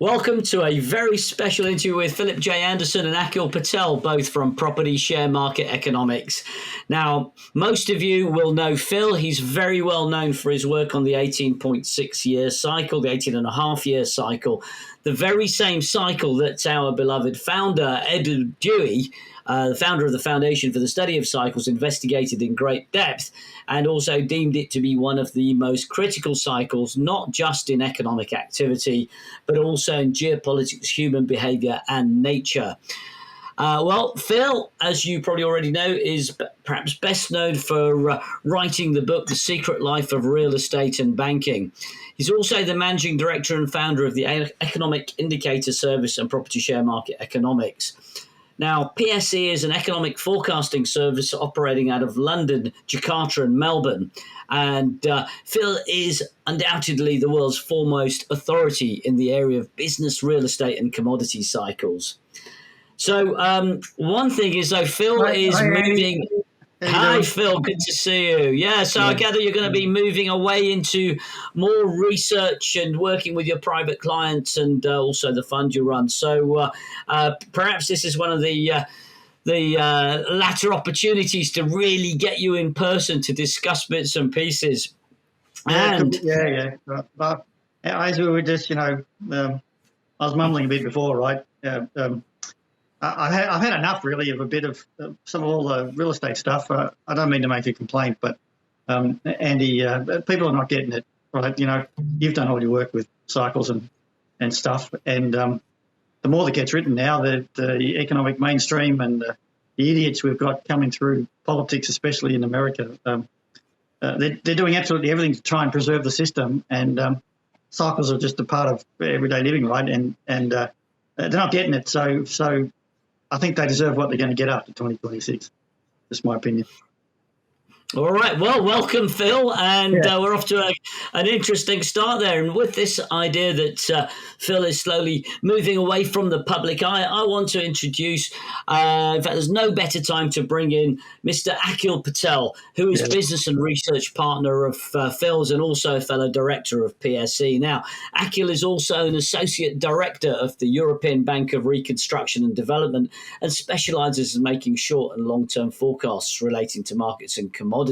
Welcome to a very special interview with Philip J. Anderson and Akhil Patel, both from Property Share Market Economics. Now, most of you will know Phil. He's very well known for his work on the 18.6-year cycle, the 18.5-year cycle, the very same cycle that our beloved founder, Edward Dewey, the founder of the Foundation for the Study of Cycles, investigated in great depth and also deemed it to be one of the most critical cycles, not just in economic activity, but also in geopolitics, human behavior, and nature. Phil, as you probably already know, is perhaps best known for writing the book, The Secret Life of Real Estate and Banking. He's also the managing director and founder of the Economic Indicator Service and Property Share Market Economics. Now, PSE is an economic forecasting service operating out of London, Jakarta, and Melbourne. And Phil is undoubtedly the world's foremost authority in the area of business, real estate, and commodity cycles. So one thing is, though, Phil is moving. Hi, Phil. Good to see you. Yeah, so I gather you're going to be moving away into more research and working with your private clients and also the fund you run. So perhaps this is one of the latter opportunities to really get you in person to discuss bits and pieces. And But as we were just, I was mumbling a bit before, right? I've had enough, really, of a bit of some of all the real estate stuff. I don't mean to make a complaint, but Andy, people are not getting it, right? You've done all your work with cycles and stuff, and the more that gets written now, the economic mainstream and the idiots we've got coming through politics, especially in America, they're doing absolutely everything to try and preserve the system, and cycles are just a part of everyday living, right? And they're not getting it, so I think they deserve what they're going to get after 2026. That's my opinion. All right. Well, welcome, Phil. And we're off to an interesting start there. And with this idea that Phil is slowly moving away from the public eye, I want to introduce, in fact, there's no better time to bring in Mr. Akhil Patel, who is business and research partner of Phil's and also a fellow director of PSE. Now, Akhil is also an associate director of the European Bank of Reconstruction and Development and specializes in making short and long-term forecasts relating to markets and commodities.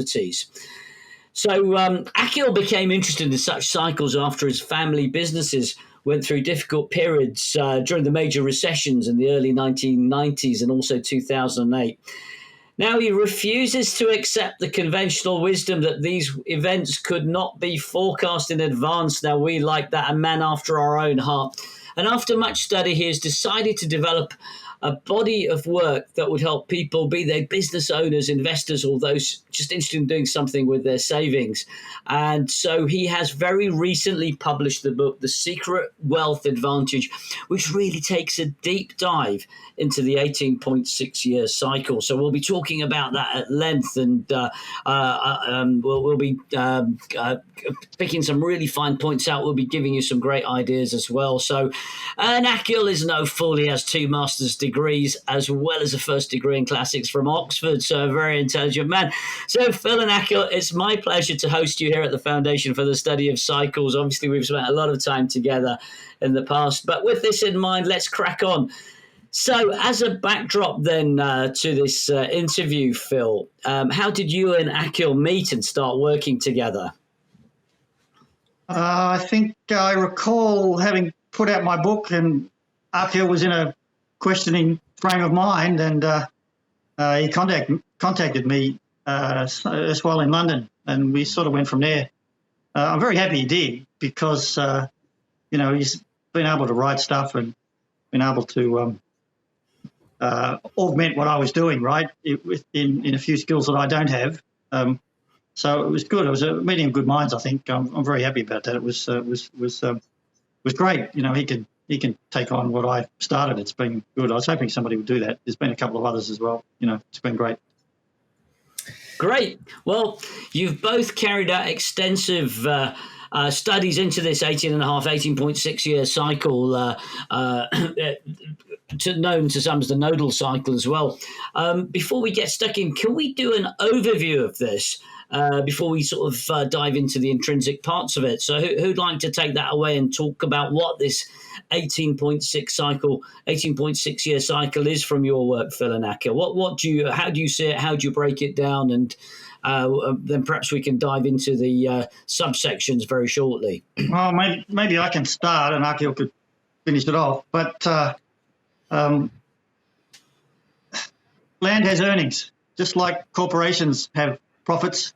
So Akhil became interested in such cycles after his family businesses went through difficult periods during the major recessions in the early 1990s and also 2008. Now he refuses to accept the conventional wisdom that these events could not be forecast in advance. Now we like that, a man after our own heart. And after much study, he has decided to develop a body of work that would help people, be they business owners, investors, or those just interested in doing something with their savings. And so he has very recently published the book, The Secret Wealth Advantage, which really takes a deep dive into the 18.6-year cycle. So we'll be talking about that at length, and we'll be picking some really fine points out. We'll be giving you some great ideas as well. So, and Akhil is no fool. He has 2 master's degrees as well as a first degree in classics from Oxford. So a very intelligent man. So Phil and Akhil, it's my pleasure to host you here at the Foundation for the Study of Cycles. Obviously, we've spent a lot of time together in the past, but with this in mind, let's crack on. So as a backdrop then to this interview, Phil, how did you and Akhil meet and start working together? I think I recall having put out my book, and Akhil was in a questioning frame of mind, and he contacted me as well in London, and we sort of went from there. I'm very happy he did, because he's been able to write stuff and been able to augment what I was doing, right, in a few skills that I don't have. So it was good. It was a meeting of good minds, I think. I'm very happy about that. It was great. He can take on what I started. It's been good. I was hoping somebody would do that. There's been a couple of others as well. It's been great. Great. Well, you've both carried out extensive studies into this 18.6-year cycle, known to some as the nodal cycle as well. Before we get stuck in, can we do an overview of this before we sort of dive into the intrinsic parts of it? So who'd like to take that away and talk about what this 18.6 year cycle is from your work, Phil and Akhil. How do you see it? How do you break it down? And then perhaps we can dive into the subsections very shortly. Well, maybe I can start and Akhil could finish it off. But land has earnings, just like corporations have profits.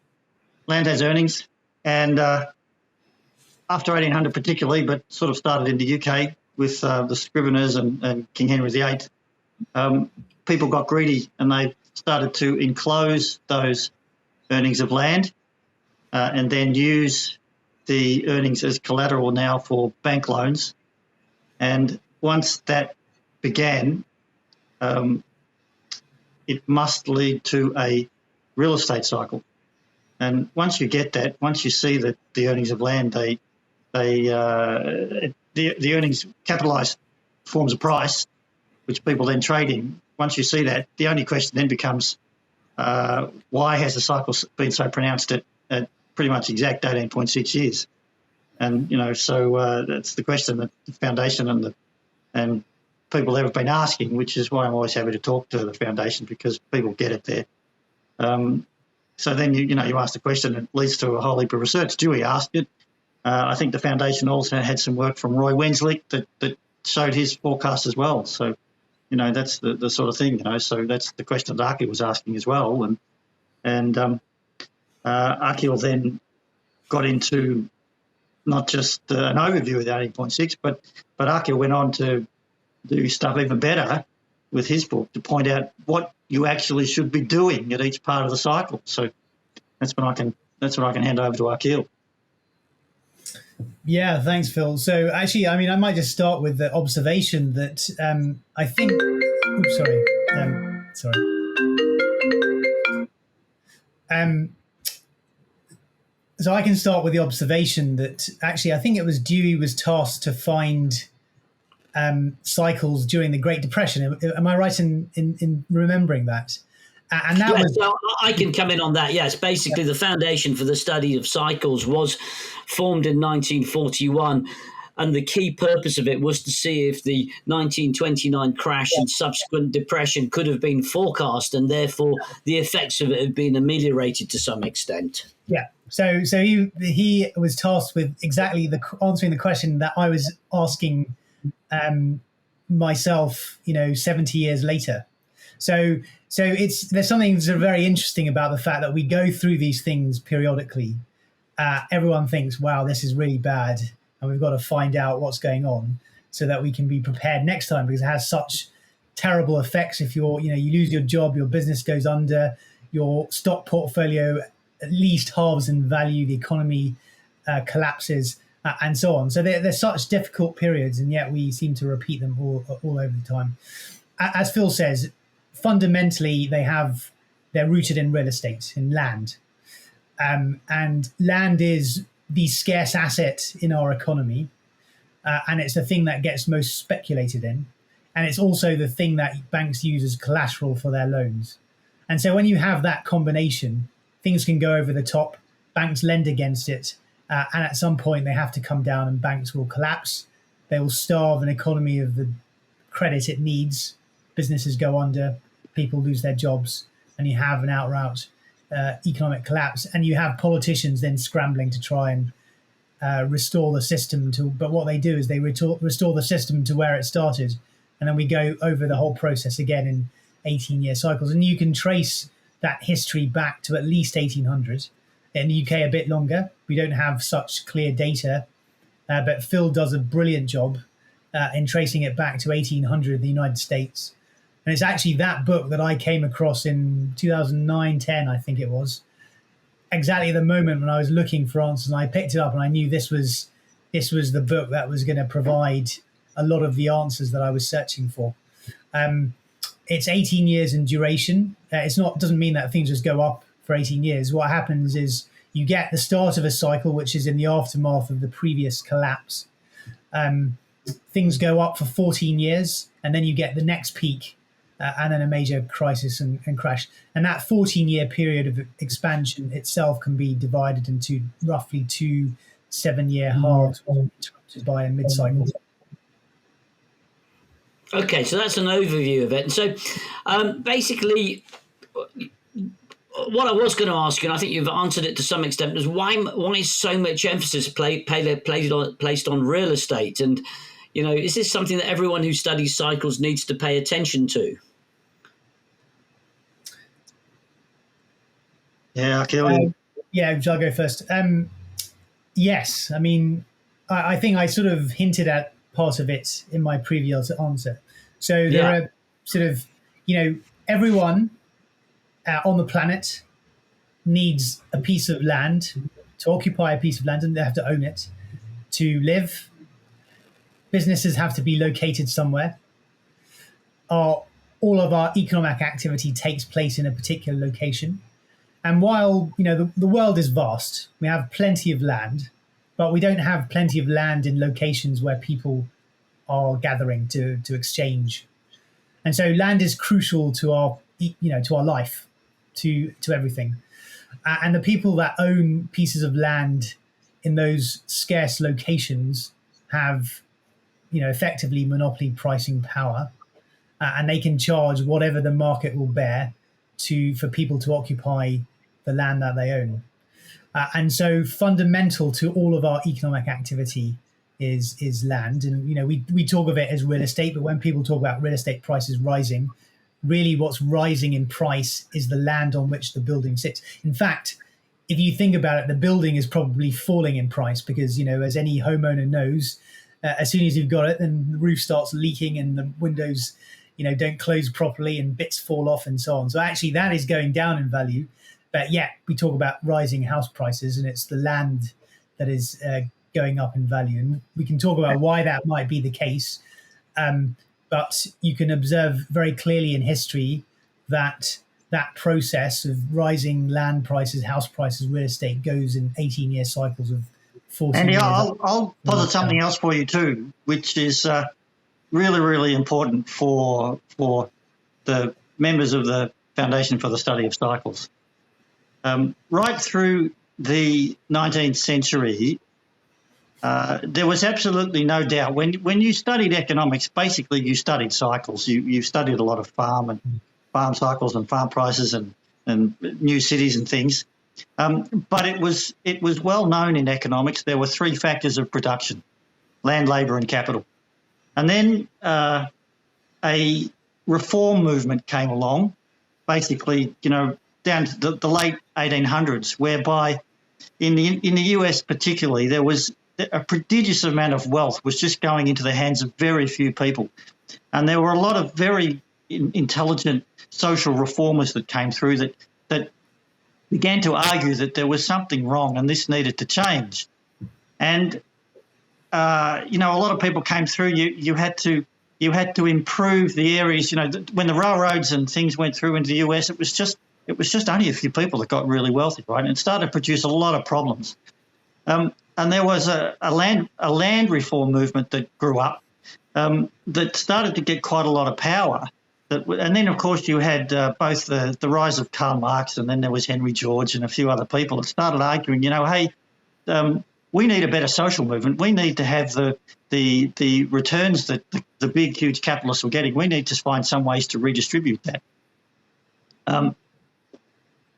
Land has earnings, and after 1800 particularly, but sort of started in the UK with the Scriveners and King Henry VIII, people got greedy and they started to enclose those earnings of land and then use the earnings as collateral now for bank loans. And once that began, it must lead to a real estate cycle. And once you get that, once you see that the earnings of land, the earnings capitalised forms a price, which people then trade in. Once you see that, the only question then becomes, why has the cycle been so pronounced at pretty much exact 18.6 years? And, so that's the question that the foundation and people have been asking, which is why I'm always happy to talk to the foundation, because people get it there. So then, you ask the question, it leads to a whole heap of research. Dewey asked it. I think the foundation also had some work from Roy Wensley that showed his forecast as well. So, that's the sort of thing, so that's the question that Akhil was asking as well. And Akhil then got into not just an overview of the 18.6, but Akhil went on to do stuff even better with his book to point out what you actually should be doing at each part of the cycle. So that's what I can hand over to Akhil. Yeah, thanks, Phil. So actually, I might just start with the observation that I think. Oops, sorry. So I can start with the observation that actually I think it was Dewey was tasked to find cycles during the Great Depression. Am I right in remembering that? And that was. So I can come in on that. Yes, basically the foundation for the study of cycles was formed in 1941, and the key purpose of it was to see if the 1929 crash and subsequent depression could have been forecast, and therefore the effects of it have been ameliorated to some extent. Yeah. So he was tasked with exactly answering the question that I was asking myself, 70 years later. So there's something sort of very interesting about the fact that we go through these things periodically. Everyone thinks, wow, this is really bad, and we've got to find out what's going on so that we can be prepared next time, because it has such terrible effects. If you lose your job, your business goes under, your stock portfolio at least halves in value, the economy collapses, and so on. So they're such difficult periods, and yet we seem to repeat them all over the time. As Phil says, fundamentally they're rooted in real estate, in land, and land is the scarce asset in our economy, and it's the thing that gets most speculated in, and it's also the thing that banks use as collateral for their loans. And so when you have that combination, things can go over the top, banks lend against it, and at some point they have to come down and banks will collapse. They will starve an economy of the credit it needs. Businesses go under, people lose their jobs, and you have an outright economic collapse. And you have politicians then scrambling to try and restore the system but what they do is they restore the system to where it started. And then we go over the whole process again in 18-year cycles. And you can trace that history back to at least 1800. In the UK, a bit longer. We don't have such clear data, but Phil does a brilliant job in tracing it back to 1800 in the United States. And it's actually that book that I came across in 2009-10, I think it was, exactly the moment when I was looking for answers. And I picked it up and I knew this was the book that was going to provide a lot of the answers that I was searching for. It's 18 years in duration. Doesn't mean that things just go up for 18 years. What happens is you get the start of a cycle, which is in the aftermath of the previous collapse. Things go up for 14 years, and then you get the next peak, and then a major crisis and crash. And that 14-year period of expansion itself can be divided into roughly 2 7-year halves, interrupted by a mid-cycle. Okay, so that's an overview of it. And so basically, what I was going to ask you, and I think you've answered it to some extent, is why is so much emphasis placed on real estate? And, is this something that everyone who studies cycles needs to pay attention to? Yeah, Akhil. Shall I go first? Yes. I mean, I think I sort of hinted at part of it in my previous answer. So there are sort of, everyone on the planet needs a piece of land, to occupy a piece of land, and they have to own it. To live, businesses have to be located somewhere. All of our economic activity takes place in a particular location. And while, the world is vast, we have plenty of land, but we don't have plenty of land in locations where people are gathering to exchange. And so land is crucial to our, to our life, to everything. And the people that own pieces of land in those scarce locations have, effectively monopoly pricing power, and they can charge whatever the market will bear for people to occupy the land that they own. And so fundamental to all of our economic activity is land. And, we talk of it as real estate, but when people talk about real estate prices rising, really what's rising in price is the land on which the building sits. In fact, if you think about it, the building is probably falling in price because, as any homeowner knows, as soon as you've got it, then the roof starts leaking and the windows, don't close properly and bits fall off and so on. So actually that is going down in value. But yet we talk about rising house prices, and it's the land that is going up in value. And we can talk about why that might be the case. But you can observe very clearly in history that process of rising land prices, house prices, real estate goes in 18-year cycles of 14 Andy, years. I'll posit something else for you too, which is really, really important for the members of the Foundation for the Study of Cycles. Right through the 19th century, there was absolutely no doubt. When you studied economics, basically you studied cycles. You studied a lot of farm cycles and farm prices and new cities and things. But it was well known in economics there were three factors of production: land, labour and capital. And then a reform movement came along, basically, down to the late 1800s, whereby in the US particularly, there was a prodigious amount of wealth was just going into the hands of very few people. And there were a lot of very intelligent social reformers that came through that began to argue that there was something wrong and this needed to change. And, a lot of people came through. You had to improve the areas, when the railroads and things went through into the US, it was just only a few people that got really wealthy, right? And it started to produce a lot of problems. And there was a land reform movement that grew up that started to get quite a lot of power. And then, of course, you had both the rise of Karl Marx, and then there was Henry George and a few other people that started arguing, hey, we need a better social movement. We need to have the returns that the big, huge capitalists were getting. We need to find some ways to redistribute that.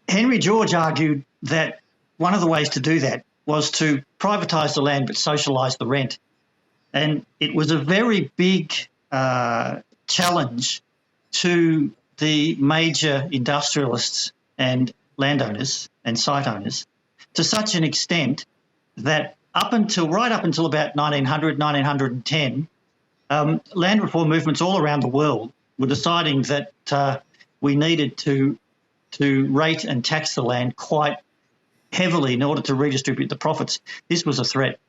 Henry George argued that one of the ways to do that was to privatise the land but socialise the rent. And it was a very big challenge to the major industrialists and landowners and site owners, to such an extent that right up until about 1900, 1910, land reform movements all around the world were deciding that we needed to rate and tax the land quite heavily in order to redistribute the profits. This was a threat.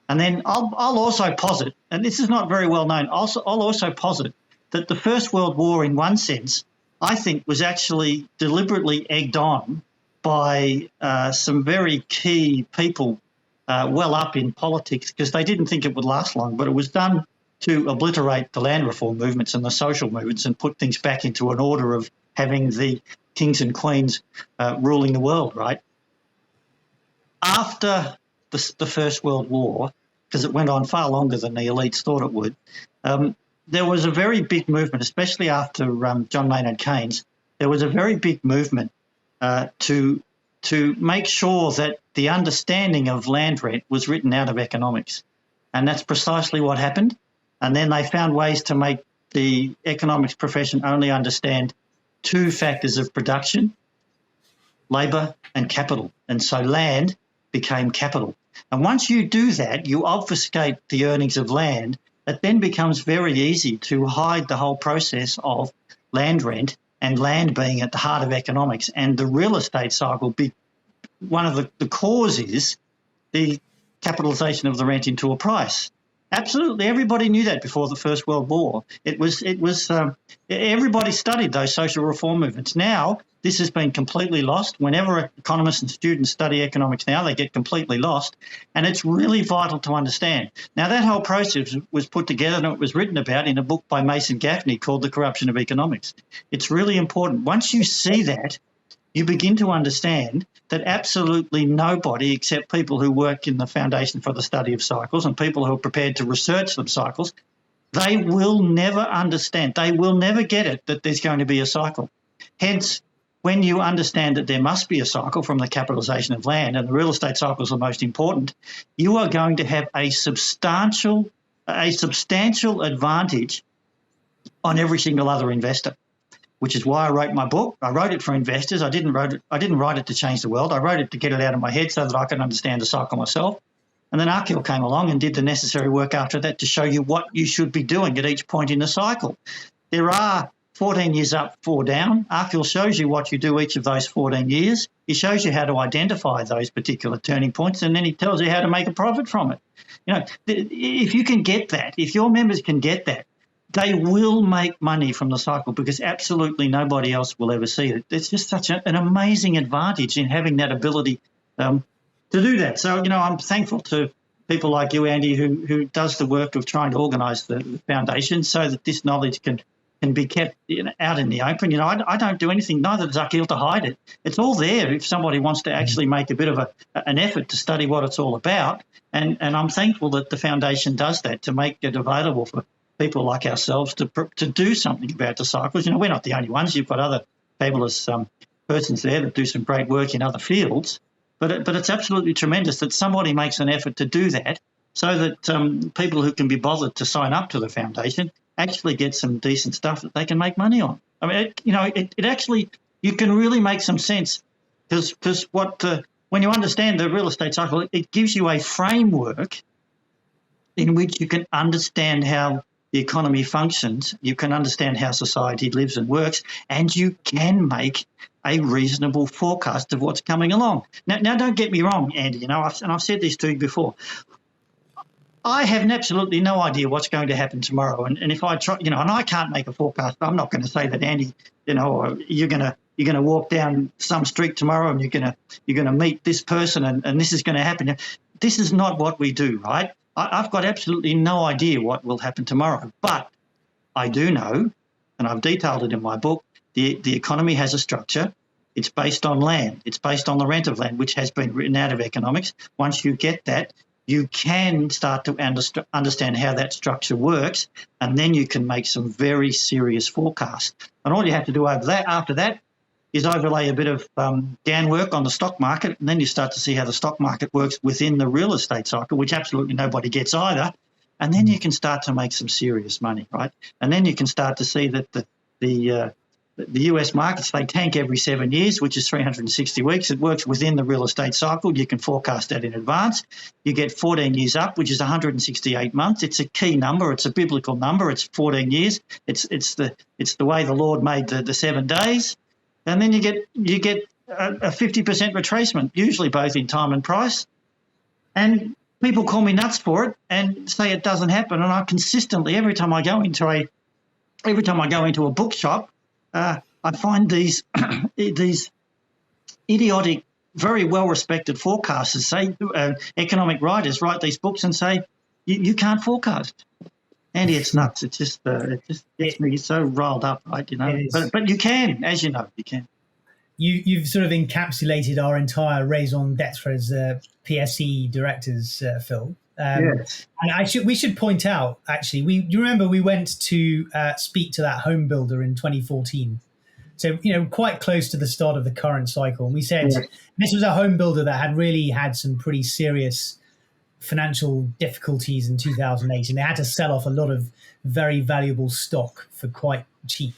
And then I'll also posit, and this is not very well known, I'll also posit that the First World War, in one sense, I think was actually deliberately egged on by some very key people well up in politics, because they didn't think it would last long, but it was done to obliterate the land reform movements and the social movements and put things back into an order of having the kings and queens ruling the world, right? After the First World War, because it went on far longer than the elites thought it would, there was a very big movement, especially after John Maynard Keynes. There was a very big movement to make sure that the understanding of land rent was written out of economics, and that's precisely what happened. And then they found ways to make the economics profession only understand two factors of production: labour and capital. And so land became capital. And once you do that, you obfuscate the earnings of land. It then becomes very easy to hide the whole process of land rent and land being at the heart of economics. And the real estate cycle, one of the cause is the capitalisation of the rent into a price. Absolutely, everybody knew that before the First World War. Everybody studied those social reform movements. Now, this has been completely lost. Whenever economists and students study economics now, they get completely lost, and it's really vital to understand. Now, that whole process was put together and it was written about in a book by Mason Gaffney called The Corruption of Economics. It's really important. Once you see that, you begin to understand that absolutely nobody except people who work in the Foundation for the Study of Cycles and people who are prepared to research them cycles, they will never understand. They will never get it that there's going to be a cycle. Hence, when you understand that there must be a cycle from the capitalisation of land, and the real estate cycle is the most important, you are going to have a substantial advantage on every single other investor, which is why I wrote my book. I wrote it for investors. I didn't write it to change the world. I wrote it to get it out of my head so that I could understand the cycle myself. And then Akhil came along and did the necessary work after that to show you what you should be doing at each point in the cycle. There are 14 years up, 4 down. Akhil shows you what you do each of those 14 years. He shows you how to identify those particular turning points, and then he tells you how to make a profit from it. You know, if you can get that, if your members can get that, they will make money from the cycle because absolutely nobody else will ever see it. It's just such an amazing advantage in having that ability to do that. So, you know, I'm thankful to people like you, Andy, who does the work of trying to organise the foundation so that this knowledge can be kept out in the open. You know, I don't do anything, neither does Akhil, to hide it. It's all there if somebody wants to actually make a bit of an effort to study what it's all about. And I'm thankful that the foundation does that, to make it available for people like ourselves to do something about the cycles. You know, we're not the only ones. You've got other fabulous persons there that do some great work in other fields. But it's absolutely tremendous that somebody makes an effort to do that so that people who can be bothered to sign up to the foundation actually get some decent stuff that they can make money on. I mean, it actually, you can really make some sense because when you understand the real estate cycle, it gives you a framework in which you can understand how the economy functions, you can understand how society lives and works, and you can make a reasonable forecast of what's coming along. Now don't get me wrong, Andy, you know, I've said this to you before. I have absolutely no idea what's going to happen tomorrow, and if I try, you know, and I can't make a forecast. I'm not going to say that, Andy, you know, you're going to walk down some street tomorrow and you're going to meet this person and this is going to happen. This is not what we do, right? I've got absolutely no idea what will happen tomorrow, but I do know, and I've detailed it in my book, the economy has a structure. It's based on land. It's based on the rent of land, which has been written out of economics. Once you get that, you can start to understand how that structure works, and then you can make some very serious forecasts. And all you have to do after that is overlay a bit of GAN work on the stock market, and then you start to see how the stock market works within the real estate cycle, which absolutely nobody gets either. And then you can start to make some serious money, right? And then you can start to see that the US markets, they tank every 7 years, which is 360 weeks. It works within the real estate cycle. You can forecast that in advance. You get 14 years up, which is 168 months. It's a key number. It's a biblical number. It's 14 years. It's the way the Lord made the 7 days. And then you get a 50% retracement, usually both in time and price. And people call me nuts for it and say it doesn't happen. And I consistently, every time I go into a bookshop, I find these idiotic, very well-respected forecasters say, economic writers write these books and say, you can't forecast. Andy, it's nuts. It just gets me so riled up, right? You know, but you can, as you know, you can. You've sort of encapsulated our entire raison d'etre as PSE directors, Phil. Yes. And we should point out, actually, you remember we went to speak to that home builder in 2014. So, quite close to the start of the current cycle. And we said Yes. this was a home builder that had really had some pretty serious financial difficulties in 2008. And they had to sell off a lot of very valuable stock for quite cheap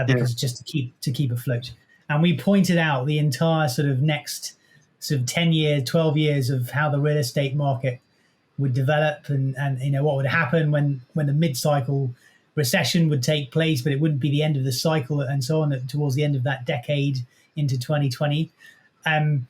because just to keep afloat. And we pointed out the entire sort of next sort of 10 years, 12 years of how the real estate market would develop and what would happen when the mid-cycle recession would take place, but it wouldn't be the end of the cycle and so on towards the end of that decade into 2020. And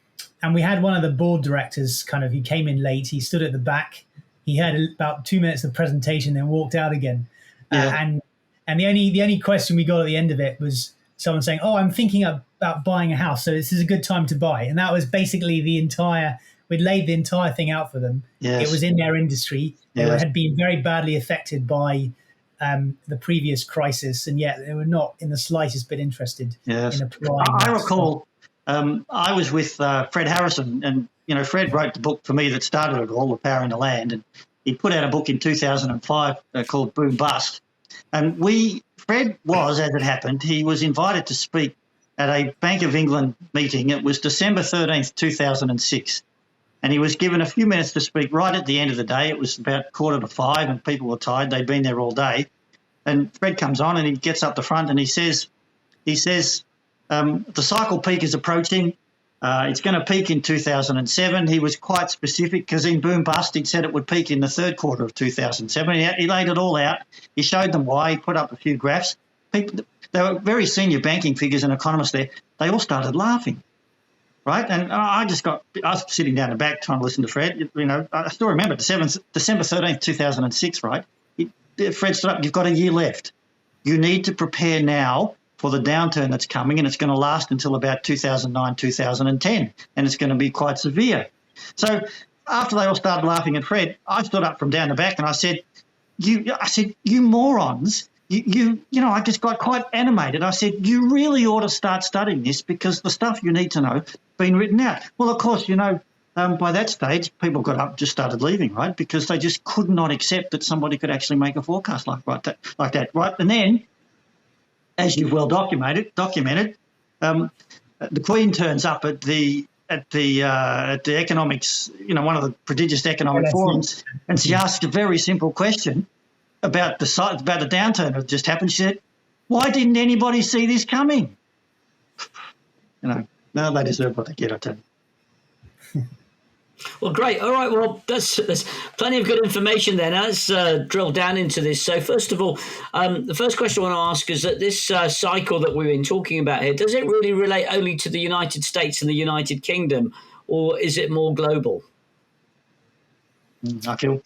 we had one of the board directors he came in late. He stood at the back. He had about 2 minutes of presentation, then walked out again. And the only question we got at the end of it was someone saying, "Oh, I'm thinking about buying a house, so this is a good time to buy." And that was basically we'd laid the entire thing out for them. Yes. It was in their industry. They had been very badly affected by the previous crisis, and yet they were not in the slightest bit interested in applying. I recall I was with Fred Harrison, and Fred wrote the book for me that started it all, The Power in the Land, and he put out a book in 2005 called Boom Bust. And Fred was, as it happened, he was invited to speak at a Bank of England meeting. It was December 13th, 2006. And he was given a few minutes to speak right at the end of the day. It was about 4:45 and people were tired. They'd been there all day. And Fred comes on and he gets up the front and he says, the cycle peak is approaching. It's going to peak in 2007. He was quite specific because in Boom Bust he'd said it would peak in the third quarter of 2007. He laid it all out. He showed them why. He put up a few graphs. They were very senior banking figures and economists there. They all started laughing. Right, and I was sitting down the back trying to listen to Fred. I still remember December 13th, 2006. Right, Fred stood up. You've got a year left. You need to prepare now for the downturn that's coming, and it's going to last until about 2009, 2010, and it's going to be quite severe. So after they all started laughing at Fred, I stood up from down the back and I said, "You morons." I just got quite animated. I said, you really ought to start studying this because the stuff you need to know has been written out. Well, of course, by that stage, people got up, just started leaving, right, because they just could not accept that somebody could actually make a forecast like that, right? And then, as you've well documented, the Queen turns up at the economics, one of the prestigious economic forums, and she asked a very simple question about the downturn that just happened. She said, "Why didn't anybody see this coming?" No, they deserve what they get, I tell you. Well, great. All right. Well, there's plenty of good information there. Now let's drill down into this. So first of all, the first question I want to ask is that this cycle that we've been talking about here, does it really relate only to the United States and the United Kingdom, or is it more global? Akhil?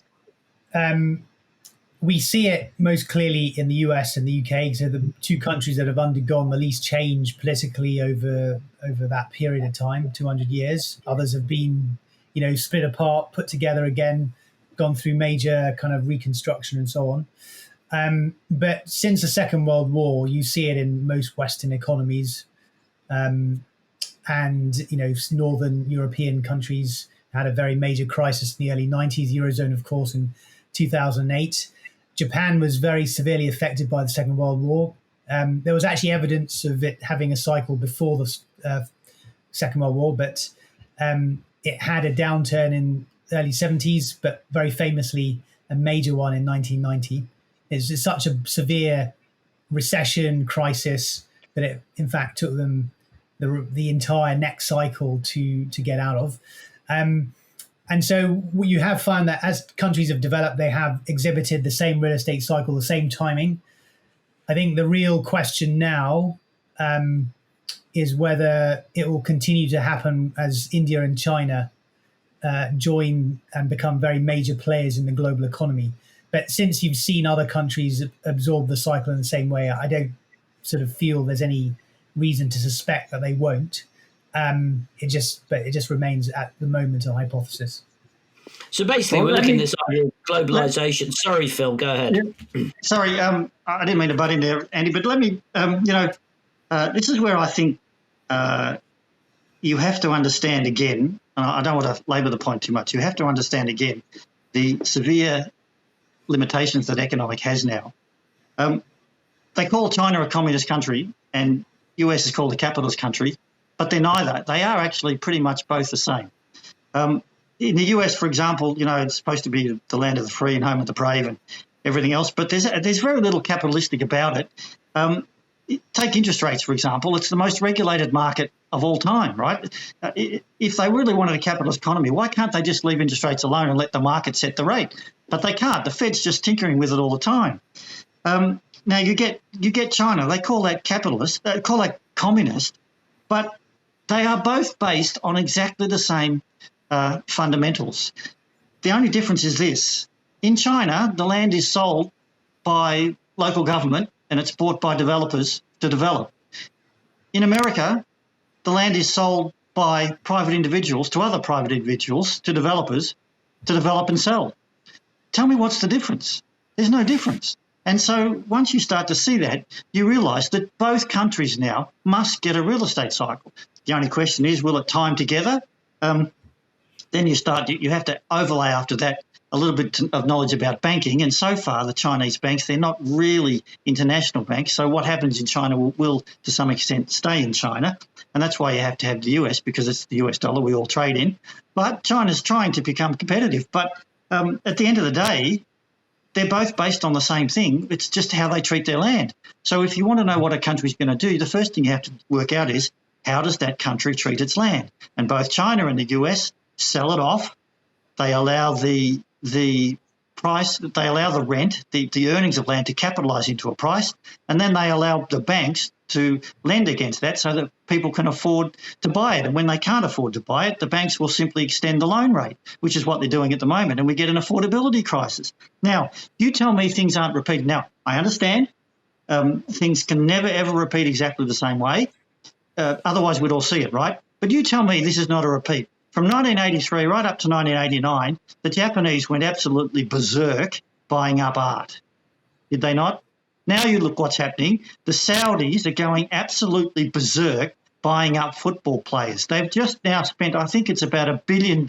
We see it most clearly in the US and the UK. So the two countries that have undergone the least change politically over that period of time, 200 years. Others have been, split apart, put together again, gone through major kind of reconstruction and so on. But since the Second World War, you see it in most Western economies. And, Northern European countries had a very major crisis in the early 90s, Eurozone, of course, in 2008. Japan was very severely affected by the Second World War. There was actually evidence of it having a cycle before the Second World War, but it had a downturn in the early 70s, but very famously a major one in 1990. It's just such a severe recession crisis that it, in fact, took them the entire next cycle to get out of. And so you have found that as countries have developed, they have exhibited the same real estate cycle, the same timing. I think the real question now is whether it will continue to happen as India and China join and become very major players in the global economy. But since you've seen other countries absorb the cycle in the same way, I don't sort of feel there's any reason to suspect that they won't. It just remains at the moment a hypothesis. So basically, we're looking at this idea of globalization. Sorry, Phil, go ahead. Yeah. Sorry, I didn't mean to butt in there, Andy, but let me, this is where I think you have to understand again, and I don't want to labour the point too much, you have to understand again the severe limitations that economic has now. They call China a communist country and US is called a capitalist country, but they're neither. They are actually pretty much both the same. In the US, for example, it's supposed to be the land of the free and home of the brave and everything else, but there's very little capitalistic about it. Take interest rates, for example. It's the most regulated market of all time, right? If they really wanted a capitalist economy, why can't they just leave interest rates alone and let the market set the rate? But they can't. The Fed's just tinkering with it all the time. Now you get China. They call that capitalist. They call that communist, but they are both based on exactly the same fundamentals. The only difference is this: in China, the land is sold by local government and it's bought by developers to develop. In America, the land is sold by private individuals to other private individuals to developers to develop and sell. Tell me what's the difference? There's no difference. And so once you start to see that, you realise that both countries now must get a real estate cycle. The only question is, will it time together? Then you have to overlay after that a little bit of knowledge about banking. And so far, the Chinese banks, they're not really international banks. So what happens in China will to some extent, stay in China. And that's why you have to have the US, because it's the US dollar we all trade in. But China's trying to become competitive. But at the end of the day, they're both based on the same thing. It's just how they treat their land. So if you want to know what a country's going to do, the first thing you have to work out is, how does that country treat its land? And both China and the US sell it off. They allow the price, they allow the rent, the earnings of land to capitalise into a price, and then they allow the banks to lend against that so that people can afford to buy it. And when they can't afford to buy it, the banks will simply extend the loan rate, which is what they're doing at the moment, and we get an affordability crisis. Now, you tell me things aren't repeated. Now, I understand things can never, ever repeat exactly the same way. Otherwise, we'd all see it, right? But you tell me this is not a repeat. From 1983 right up to 1989, the Japanese went absolutely berserk buying up art. Did they not? Now you look what's happening. The Saudis are going absolutely berserk buying up football players. They've just now spent, I think it's about $1 billion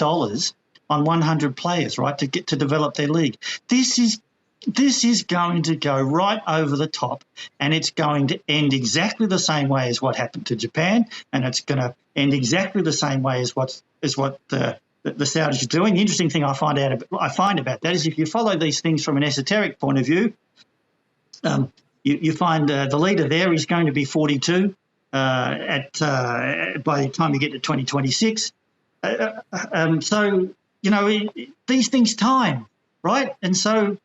on 100 players, right, to develop their league. This is going to go right over the top, and it's going to end exactly the same way as what happened to Japan, and it's going to end exactly the same way as what the Saudis are doing. The interesting thing I find about that is, if you follow these things from an esoteric point of view, you find the leader there is going to be 42 by the time you get to 2026. So these things time, right? And so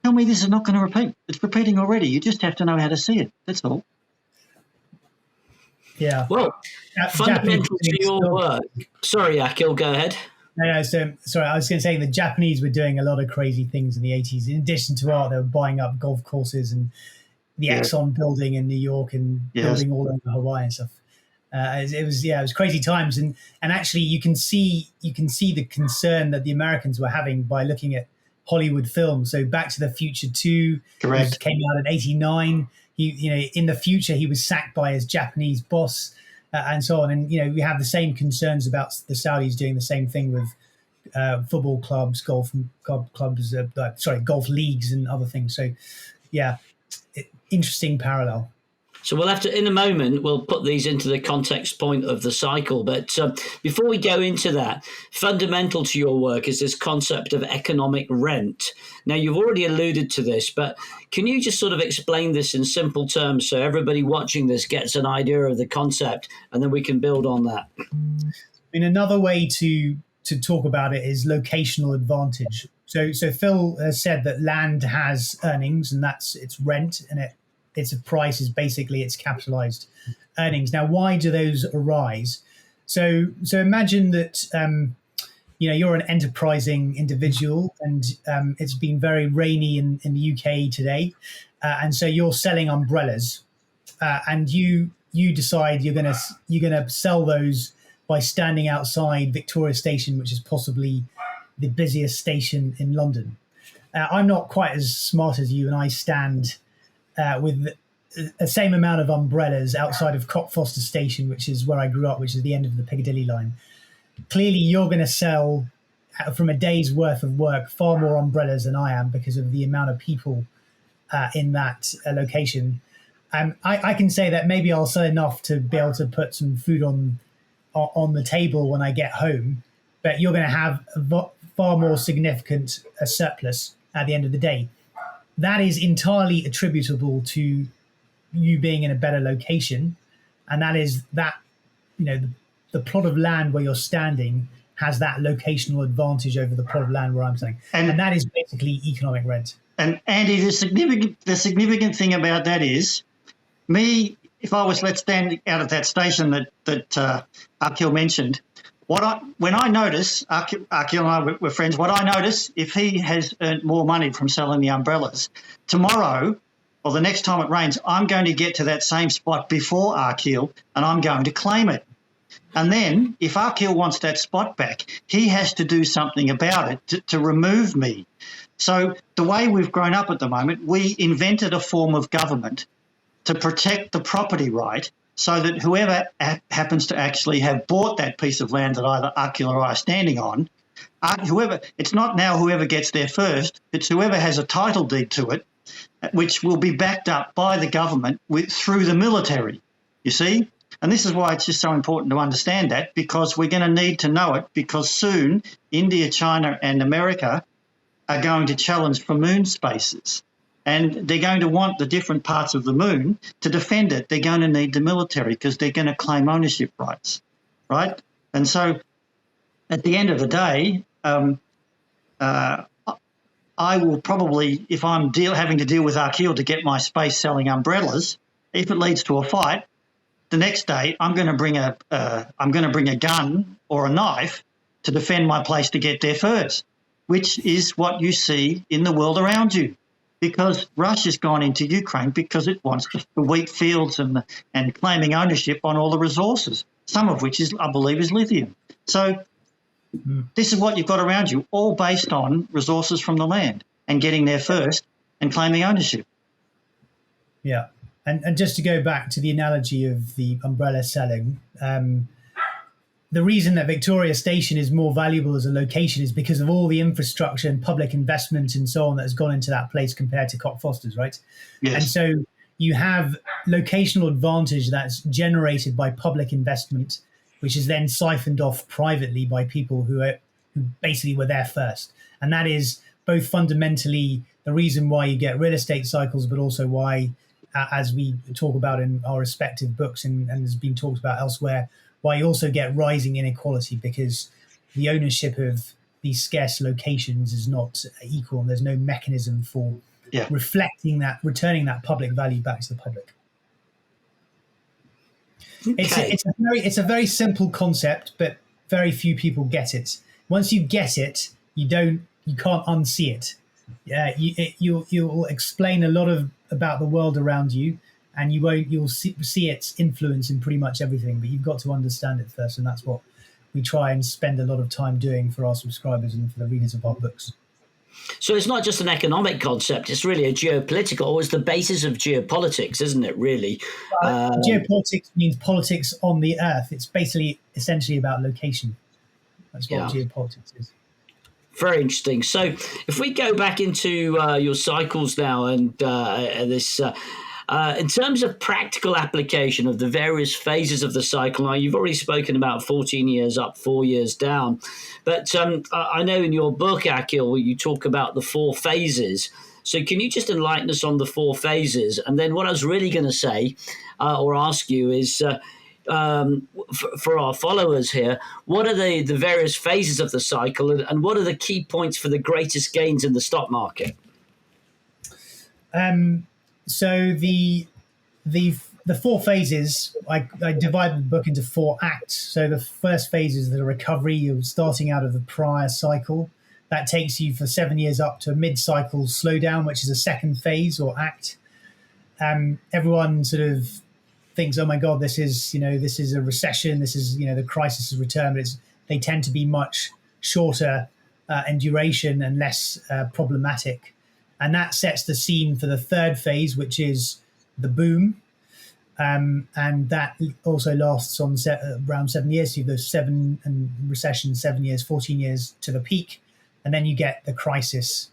tell me this is not going to repeat. It's repeating already. You just have to know how to see it. That's all. Yeah. Well, fundamental to your work. Sorry, Akhil, go ahead. No, so sorry, I was going to say the Japanese were doing a lot of crazy things in the 80s. In addition to art, they were buying up golf courses and the Exxon building in New York and building all over Hawaii and stuff. It was crazy times, and actually you can see the concern that the Americans were having by looking at Hollywood films. So Back to the Future 2, correct, which came out in '89. In the future he was sacked by his Japanese boss, and so on. And we have the same concerns about the Saudis doing the same thing with football clubs, golf clubs, golf leagues, and other things. So, interesting parallel. So we'll have to, in a moment, we'll put these into the context point of the cycle. But before we go into that, fundamental to your work is this concept of economic rent. Now, you've already alluded to this, but can you just sort of explain this in simple terms so everybody watching this gets an idea of the concept, and then we can build on that? Another way to talk about it is locational advantage. So Phil has said that land has earnings, and that's its rent, and its price is basically its capitalized earnings. Now, why do those arise? So imagine that you're an enterprising individual, and it's been very rainy in the UK today, and so you're selling umbrellas, and you decide you're gonna sell those by standing outside Victoria Station, which is possibly the busiest station in London. I'm not quite as smart as you, and I stand with the same amount of umbrellas outside of Cockfoster Station, which is where I grew up, which is the end of the Piccadilly line. Clearly, you're going to sell from a day's worth of work, far more umbrellas than I am because of the amount of people in that location. I can say that maybe I'll sell enough to be able to put some food on the table when I get home, but you're going to have a far more significant surplus at the end of the day. That is entirely attributable to you being in a better location, and that is that, you know, the plot of land where you're standing has that locational advantage over the plot of land where I'm standing, and that is basically economic rent. And Andy, the significant thing about that is, me, if I was let's stand out of that station that Akhil mentioned, when I notice, Akhil and I were friends, what I notice, if he has earned more money from selling the umbrellas, tomorrow or the next time it rains, I'm going to get to that same spot before Akhil and I'm going to claim it. And then if Akhil wants that spot back, he has to do something about it to remove me. So the way we've grown up at the moment, we invented a form of government to protect the property right so that whoever happens to actually have bought that piece of land that either Akhil or I are standing on, it's not now whoever gets there first, it's whoever has a title deed to it, which will be backed up by the government through the military, you see? And this is why it's just so important to understand that, because we're going to need to know it, because soon India, China and America are going to challenge for moon spaces. And they're going to want the different parts of the moon to defend it. They're going to need the military because they're going to claim ownership rights, right? And so at the end of the day, I will probably, if I'm having to deal with Akhil to get my space selling umbrellas, if it leads to a fight, the next day I'm going to bring a gun or a knife to defend my place to get there first, which is what you see in the world around you. Because Russia's gone into Ukraine because it wants the wheat fields and claiming ownership on all the resources, some of which I believe is lithium. So this is what you've got around you, all based on resources from the land and getting there first and claiming ownership. Yeah. And just to go back to the analogy of the umbrella selling, the reason that Victoria Station is more valuable as a location is because of all the infrastructure and public investment and so on that has gone into that place compared to Cockfosters, right? Yes. And so you have locational advantage that's generated by public investment, which is then siphoned off privately by people who basically were there first. And that is both fundamentally the reason why you get real estate cycles, but also why, as we talk about in our respective books and has been talked about elsewhere, why you also get rising inequality, because the ownership of these scarce locations is not equal, and there's no mechanism for reflecting that, returning that public value back to the public. Okay. It's a very simple concept, but very few people get it. Once you get it, you can't unsee it. You'll explain a lot about the world around you, and you'll see its influence in pretty much everything, but you've got to understand it first, and that's what we try and spend a lot of time doing for our subscribers and for the readers of our books. So it's not just an economic concept, it's really a geopolitical, or it's the basis of geopolitics, isn't it, really? Geopolitics means politics on the earth. It's essentially about location. That's what geopolitics is. Very interesting. So if we go back into your cycles now and this... in terms of practical application of the various phases of the cycle, now you've already spoken about 14 years up, 4 years down. But I know in your book, Akhil, you talk about the 4 phases. So can you just enlighten us on the 4 phases? And then what I was really going to say or ask you is, for our followers here, what are the various phases of the cycle, and what are the key points for the greatest gains in the stock market? So the 4 phases, I divided the book into 4 acts. So the first phase is the recovery. You're starting out of the prior cycle. That takes you for 7 years up to a mid-cycle slowdown, which is a second phase or act. Everyone sort of thinks, oh my God, this is a recession. This is, the crisis has returned. But they tend to be much shorter in duration and less problematic. And that sets the scene for the third phase, which is the boom. and that also lasts on around 7 years. So you go 7 and recession, 7 years, 14 years to the peak, and then you get the crisis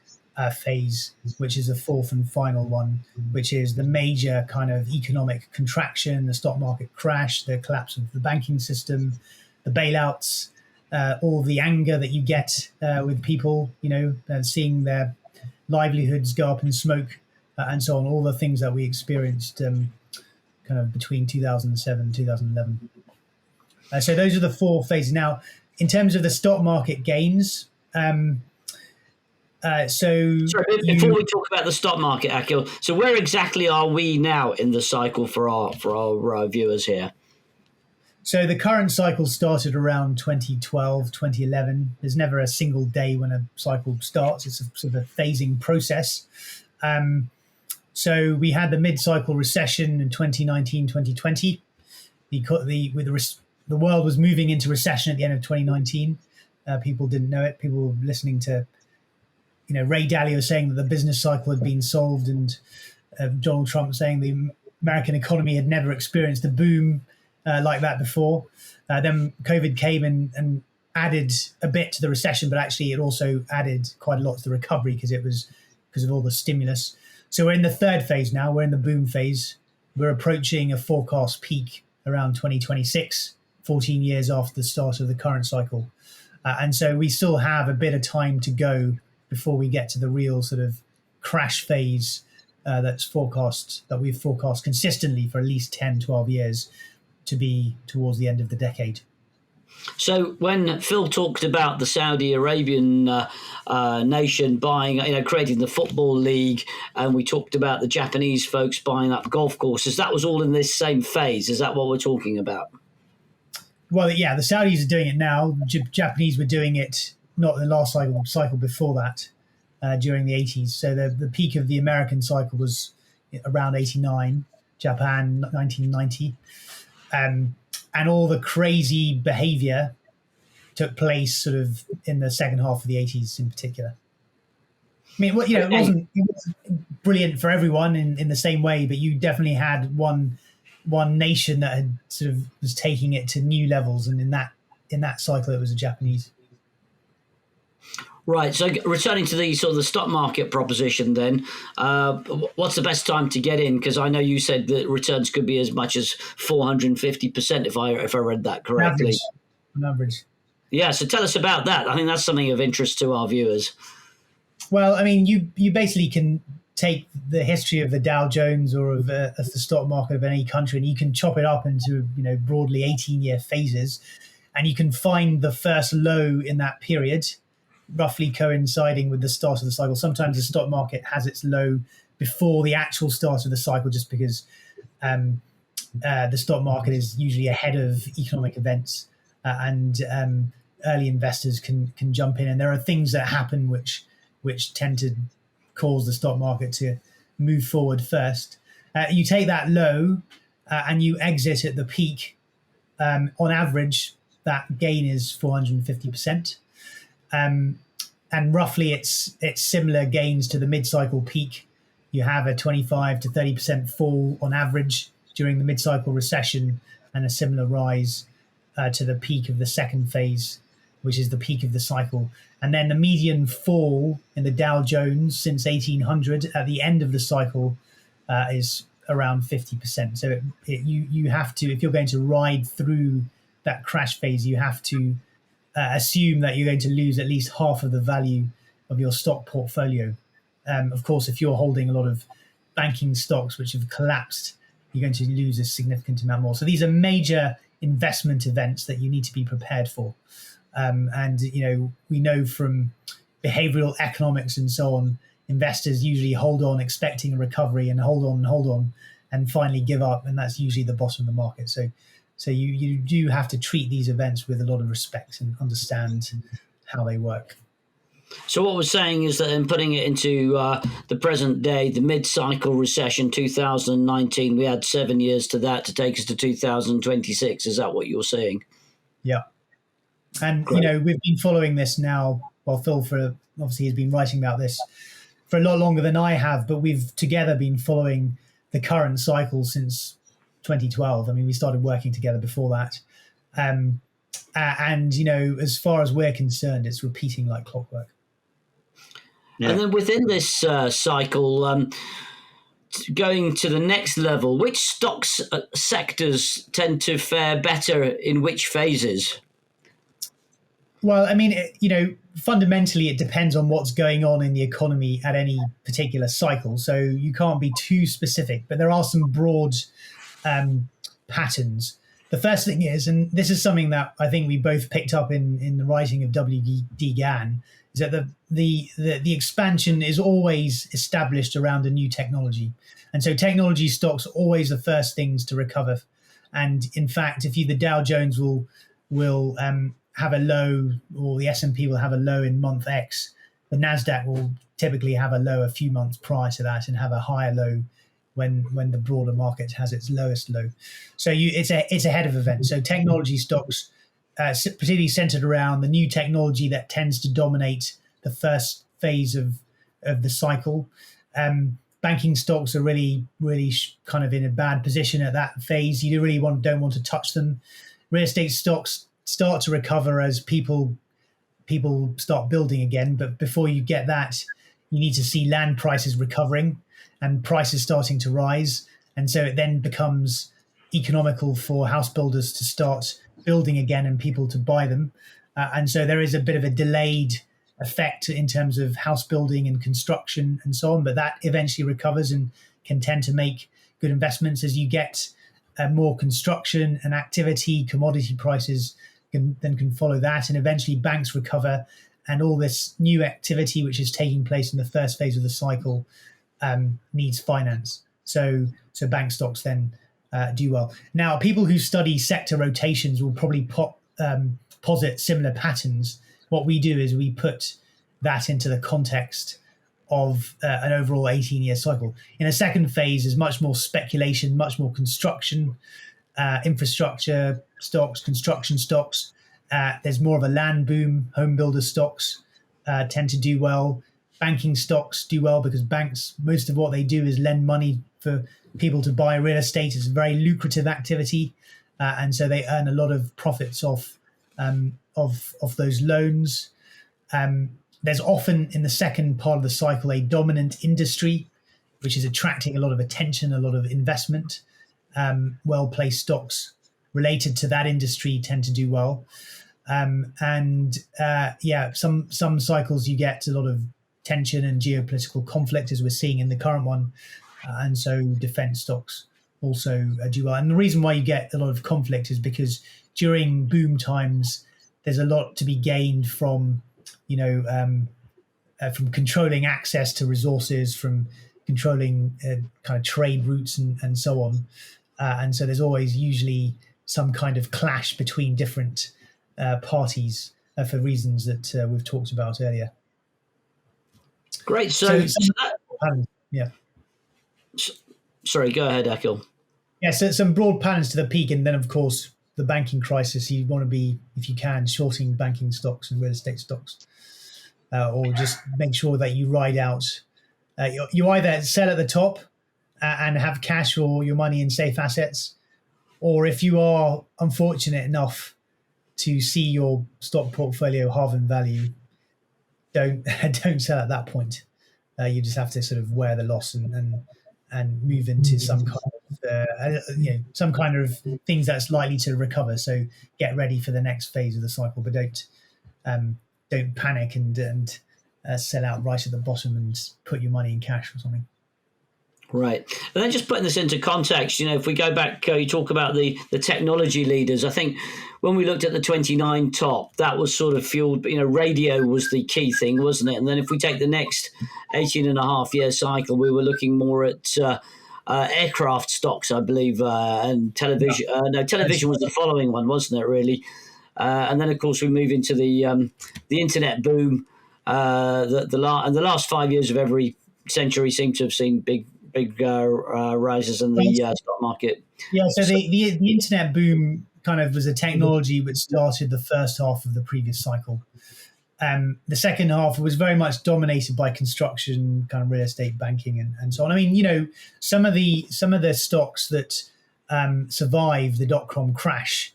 phase, which is the fourth and final one, which is the major kind of economic contraction, the stock market crash, the collapse of the banking system, the bailouts, all the anger that you get with people, seeing their livelihoods go up in smoke, and so on, all the things that we experienced kind of between 2007 and 2011. So those are the 4 phases. Now, in terms of the stock market gains, Sorry, before we talk about the stock market, Akhil, so where exactly are we now in the cycle for our viewers here? So the current cycle started around 2012, 2011. There's never a single day when a cycle starts. It's a sort of a phasing process. So we had the mid-cycle recession in 2019, 2020. The world was moving into recession at the end of 2019. People didn't know it. People were listening to Ray Dalio saying that the business cycle had been solved, and Donald Trump saying the American economy had never experienced a boom like that before. Then COVID came and added a bit to the recession, but actually it also added quite a lot to the recovery because of all the stimulus. So we're in the third phase now. We're in the boom phase. We're approaching a forecast peak around 2026, 14 years after the start of the current cycle. And so we still have a bit of time to go before we get to the real sort of crash phase that we've forecast consistently for at least 10, 12 years to be towards the end of the decade. So when Phil talked about the Saudi Arabian nation buying, creating the football league, and we talked about the Japanese folks buying up golf courses, that was all in this same phase. Is that what we're talking about? Well, yeah, the Saudis are doing it now. Japanese were doing it not the last cycle before that, during the 80s. So the peak of the American cycle was around 89, Japan 1990. And all the crazy behavior took place sort of in the second half of the 80s in particular. I mean, it wasn't brilliant for everyone in the same way, but you definitely had one nation that had sort of was taking it to new levels, and in that cycle it was the Japanese. Right. So returning to the sort of the stock market proposition then, what's the best time to get in? Because I know you said that returns could be as much as 450% if I read that correctly. On average. Yeah. So tell us about that. I think that's something of interest to our viewers. Well, I mean, you basically can take the history of the Dow Jones or of the stock market of any country, and you can chop it up into broadly 18-year phases, and you can find the first low in that period, roughly coinciding with the start of the cycle. Sometimes the stock market has its low before the actual start of the cycle, just because the stock market is usually ahead of economic events, and early investors can jump in. And there are things that happen which tend to cause the stock market to move forward first. You take that low and you exit at the peak. On average, that gain is 450%. And roughly it's similar gains to the mid-cycle peak. You have a 25 to 30% fall on average during the mid-cycle recession, and a similar rise to the peak of the second phase, which is the peak of the cycle. And then the median fall in the Dow Jones since 1800 at the end of the cycle is around 50%. So you have to, if you're going to ride through that crash phase, you have to assume that you're going to lose at least half of the value of your stock portfolio. Of course, if you're holding a lot of banking stocks which have collapsed, you're going to lose a significant amount more. So these are major investment events that you need to be prepared for. And we know from behavioral economics and so on, investors usually hold on expecting a recovery and hold on and finally give up, and that's usually the bottom of the market. So you do have to treat these events with a lot of respect and understand how they work. So what we're saying is that in putting it into the present day, the mid-cycle recession 2019, we had 7 years to that to take us to 2026. Is that what you're saying? Yeah. And, Great. we've been following this now. Well, Phil, obviously, has been writing about this for a lot longer than I have, but we've together been following the current cycle since 2012. I mean, we started working together before that. And, as far as we're concerned, it's repeating like clockwork. Yeah. And then within this cycle, going to the next level, which stocks sectors tend to fare better in which phases? Well, I mean, fundamentally, it depends on what's going on in the economy at any particular cycle. So you can't be too specific, but there are some broad patterns. The first thing is, and this is something that I think we both picked up in the writing of W.D. Gann, is that the expansion is always established around a new technology. And so technology stocks are always the first things to recover. And in fact, the Dow Jones will have a low, or the S&P will have a low in month X, the NASDAQ will typically have a low a few months prior to that and have a higher low when the broader market has its lowest low. So it's ahead of events. So technology stocks, particularly centered around the new technology that tends to dominate the first phase of the cycle. Banking stocks are really kind of in a bad position at that phase. You really don't want to touch them. Real estate stocks start to recover as people start building again. But before you get that, you need to see land prices recovering and prices starting to rise. And so it then becomes economical for house builders to start building again and people to buy them. And so there is a bit of a delayed effect in terms of house building and construction and so on, but that eventually recovers and can tend to make good investments as you get more construction and activity. Commodity prices can follow that, and eventually banks recover, and all this new activity which is taking place in the first phase of the cycle needs finance. So bank stocks then do well. Now, people who study sector rotations will probably posit similar patterns. What we do is we put that into the context of an overall 18-year cycle. In a second phase is much more speculation, much more construction, infrastructure stocks, construction stocks. There's more of a land boom. Home builder stocks tend to do well. Banking stocks do well because banks, most of what they do is lend money for people to buy real estate. It's a very lucrative activity. And so they earn a lot of profits off those loans. There's often in the second part of the cycle a dominant industry, which is attracting a lot of attention, a lot of investment. Well-placed stocks related to that industry tend to do well. Some cycles you get a lot of tension and geopolitical conflict, as we're seeing in the current one. And so defense stocks also do well. And the reason why you get a lot of conflict is because during boom times, there's a lot to be gained from controlling access to resources, from controlling kind of trade routes and so on. And so there's always usually some kind of clash between different parties for reasons that we've talked about earlier. Great. Yeah. Sorry, go ahead, Akhil. Yeah, so some broad patterns to the peak, and then of course the banking crisis. You want to be, if you can, shorting banking stocks and real estate stocks, or just make sure that you ride out. You either sell at the top and have cash or your money in safe assets, or if you are unfortunate enough to see your stock portfolio halve in value, don't sell at that point. You just have to sort of wear the loss and move into some kind of things that's likely to recover. So get ready for the next phase of the cycle, but don't panic and sell out right at the bottom and put your money in cash or something. Right. And then just putting this into context, if we go back, you talk about the technology leaders. I think when we looked at the 29 top, that was sort of fueled, radio was the key thing, wasn't it? And then if we take the next 18 and a half year cycle, we were looking more at aircraft stocks, I believe, and television. Television was the following one, wasn't it, really? And then, of course, we move into the internet boom. And the last 5 years of every century seem to have seen big rises in the stock market. Yeah, so the internet boom kind of was a technology which started the first half of the previous cycle. The second half was very much dominated by construction, kind of real estate, banking, and so on. I mean, some of the stocks that survived the dot-com crash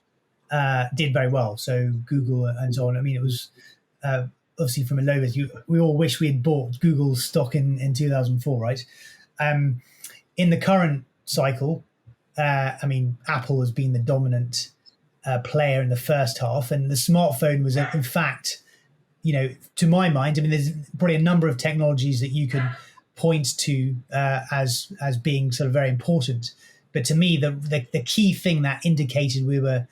did very well. So Google and so on. I mean, it was obviously from a low base. We all wish we had bought Google's stock in 2004, right? In the current cycle, I mean, Apple has been the dominant player in the first half, and the smartphone was, in fact, to my mind, I mean, there's probably a number of technologies that you can point to as being sort of very important. But to me, the key thing that indicated we were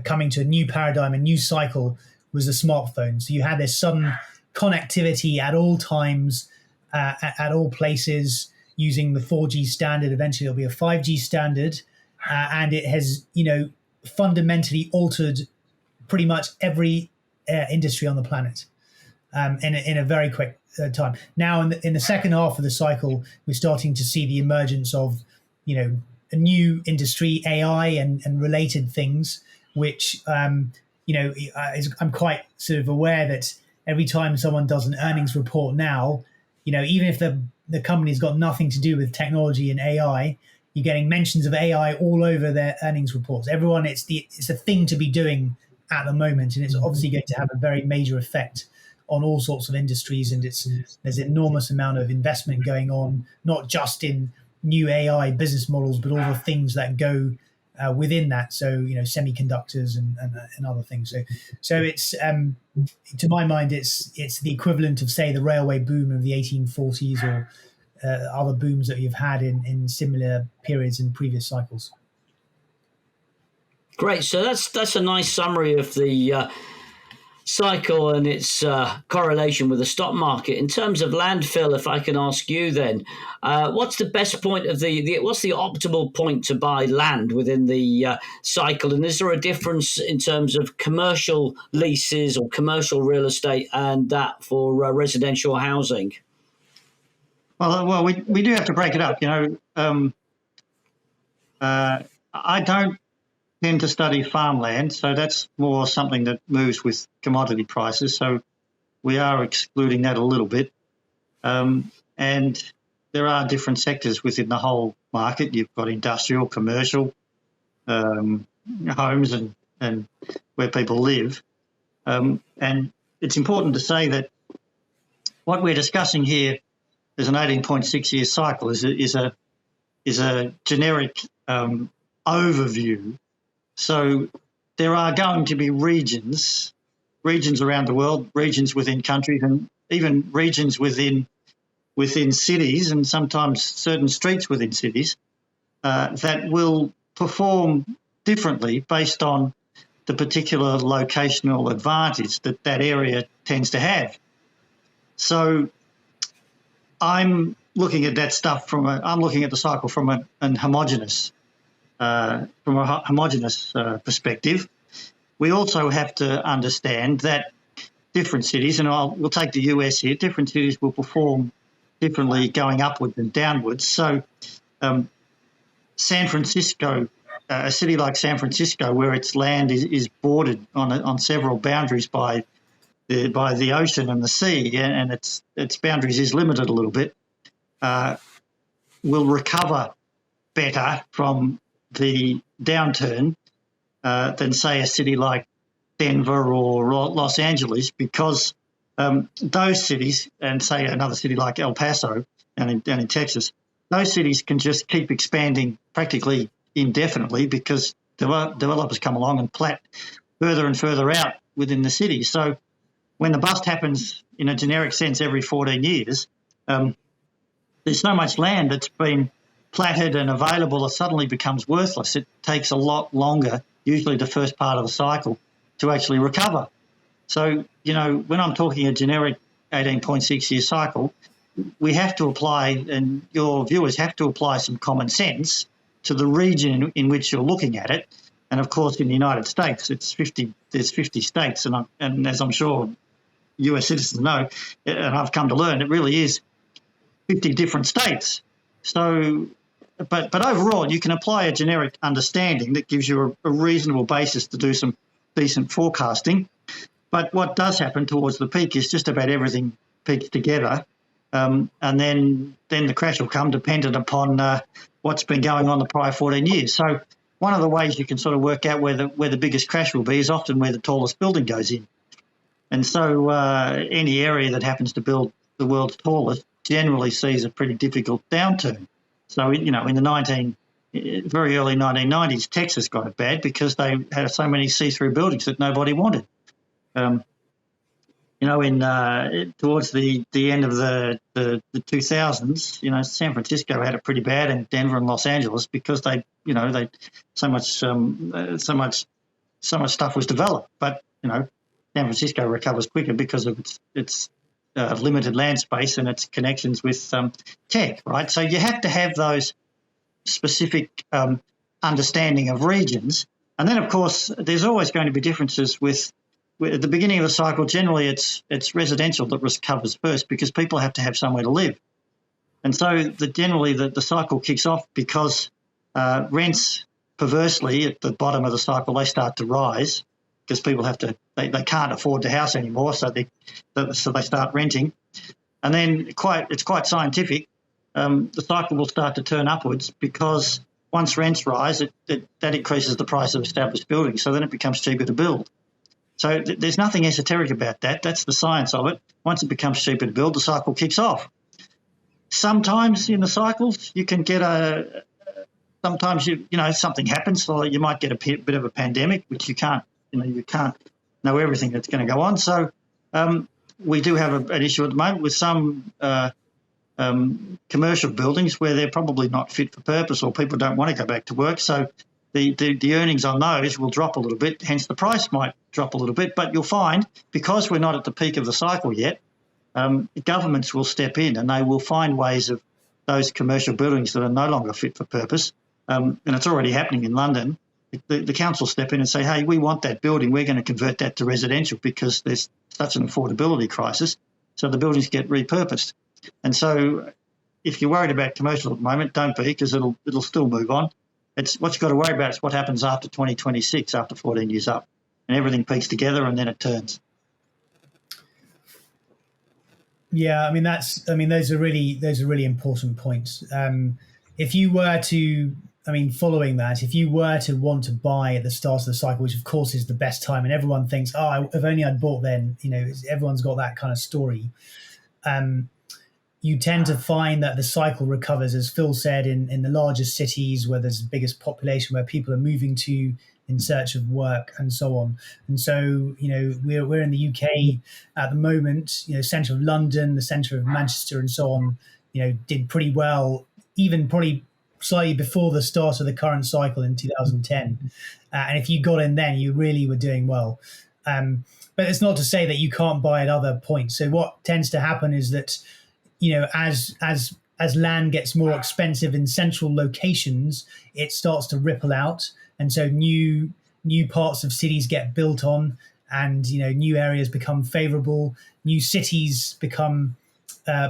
coming to a new paradigm, a new cycle, was the smartphone. So you had this sudden connectivity at all times, at all places, using the 4G standard. Eventually, it'll be a 5G standard, and it has, fundamentally altered pretty much every industry on the planet in a very quick time. Now, in the second half of the cycle, we're starting to see the emergence of, a new industry, AI and related things, which, I'm quite sort of aware that every time someone does an earnings report now, even if the company's got nothing to do with technology and AI, you're getting mentions of AI all over their earnings reports. Everyone, it's a thing to be doing at the moment, and it's obviously going to have a very major effect on all sorts of industries. And there's an enormous amount of investment going on, not just in new AI business models, but all the things that go within that. So semiconductors and other things. So it's to my mind, it's the equivalent of, say, the railway boom of the 1840s or other booms that you've had in similar periods in previous cycles. Great. So that's a nice summary of the cycle and its correlation with the stock market. In terms of landfill, if I can ask you then, what's the best point of what's the optimal point to buy land within the cycle? And is there a difference in terms of commercial leases or commercial real estate and that for residential housing? Well, we do have to break it up. I don't tend to study farmland, so that's more something that moves with commodity prices. So we are excluding that a little bit. And there are different sectors within the whole market. You've got industrial, commercial, homes and where people live. And it's important to say that what we're discussing here is an 18.6-year cycle, is a generic overview. So there are going to be regions around the world, regions within countries, and even regions within cities, and sometimes certain streets within cities that will perform differently based on the particular locational advantage that area tends to have. So I'm looking at that stuff I'm looking at the cycle from a homogenous perspective. We also have to understand that different cities, and we'll take the US here, different cities will perform differently going upwards and downwards. So San Francisco, a city like San Francisco, where its land is bordered on several boundaries by the ocean and the sea, and its boundaries is limited a little bit, will recover better from the downturn than, say, a city like Denver or Los Angeles, because those cities, and say another city like El Paso down in Texas, those cities can just keep expanding practically indefinitely because developers come along and plat further and further out within the city. So when the bust happens in a generic sense every 14 years, there's so much land that's been platted and available, it suddenly becomes worthless. It takes a lot longer, usually the first part of the cycle, to actually recover. So, when I'm talking a generic 18.6-year cycle, we have to apply, and your viewers have to apply some common sense to the region in which you're looking at it. And, of course, in the United States, there's 50 states, and as I'm sure US citizens know, and I've come to learn, it really is 50 different states. So, but overall, you can apply a generic understanding that gives you a reasonable basis to do some decent forecasting. But what does happen towards the peak is just about everything peaks together, and then the crash will come, dependent upon what's been going on the prior 14 years. So one of the ways you can sort of work out where the biggest crash will be is often where the tallest building goes in. And so any area that happens to build the world's tallest generally sees a pretty difficult downturn. So, in the very early 1990s, Texas got it bad because they had so many see-through buildings that nobody wanted. Towards the end of the 2000s, San Francisco had it pretty bad, and Denver and Los Angeles, because they so much stuff was developed. But San Francisco recovers quicker because of its limited land space and its connections with tech, right? So you have to have those specific understanding of regions. And then, of course, there's always going to be differences with at the beginning of the cycle. Generally, it's residential that recovers first because people have to have somewhere to live. And so generally the cycle kicks off because rents, perversely, at the bottom of the cycle, they start to rise because people they can't afford the house anymore, so they start renting. And then it's quite scientific. The cycle will start to turn upwards because once rents rise, that increases the price of established buildings. So then it becomes cheaper to build. So there's nothing esoteric about that. That's the science of it. Once it becomes cheaper to build, the cycle kicks off. Sometimes in the cycles you can get sometimes something happens. So you might get a bit of a pandemic, which you can't know everything that's going to go on. So we do have an issue at the moment with some commercial buildings where they're probably not fit for purpose, or people don't want to go back to work. So the earnings on those will drop a little bit, hence the price might drop a little bit. But you'll find, because we're not at the peak of the cycle yet, governments will step in and they will find ways of those commercial buildings that are no longer fit for purpose, and it's already happening in London. The council step in and say, hey, we want that building, we're going to convert that to residential because there's such an affordability crisis. So the buildings get repurposed. And so if you're worried about commercial at the moment, don't be, because it'll still move on. It's what you've got to worry about is what happens after 2026, after 14 years up, and everything peaks together and then it turns. Yeah, those are really important points. If you were to, following that, if you were to want to buy at the start of the cycle, which of course is the best time, and everyone thinks, if only I'd bought then, everyone's got that kind of story. You tend to find that the cycle recovers, as Phil said, in the largest cities where there's the biggest population, where people are moving to in search of work and so on. And so, we're in the UK at the moment, centre of London, the centre of Manchester and so on, did pretty well, even probably slightly before the start of the current cycle in 2010. And if you got in then, you really were doing well. But it's not to say that you can't buy at other points. So what tends to happen is that, as land gets more expensive in central locations, it starts to ripple out. And so new parts of cities get built on, and, new areas become favorable. New cities become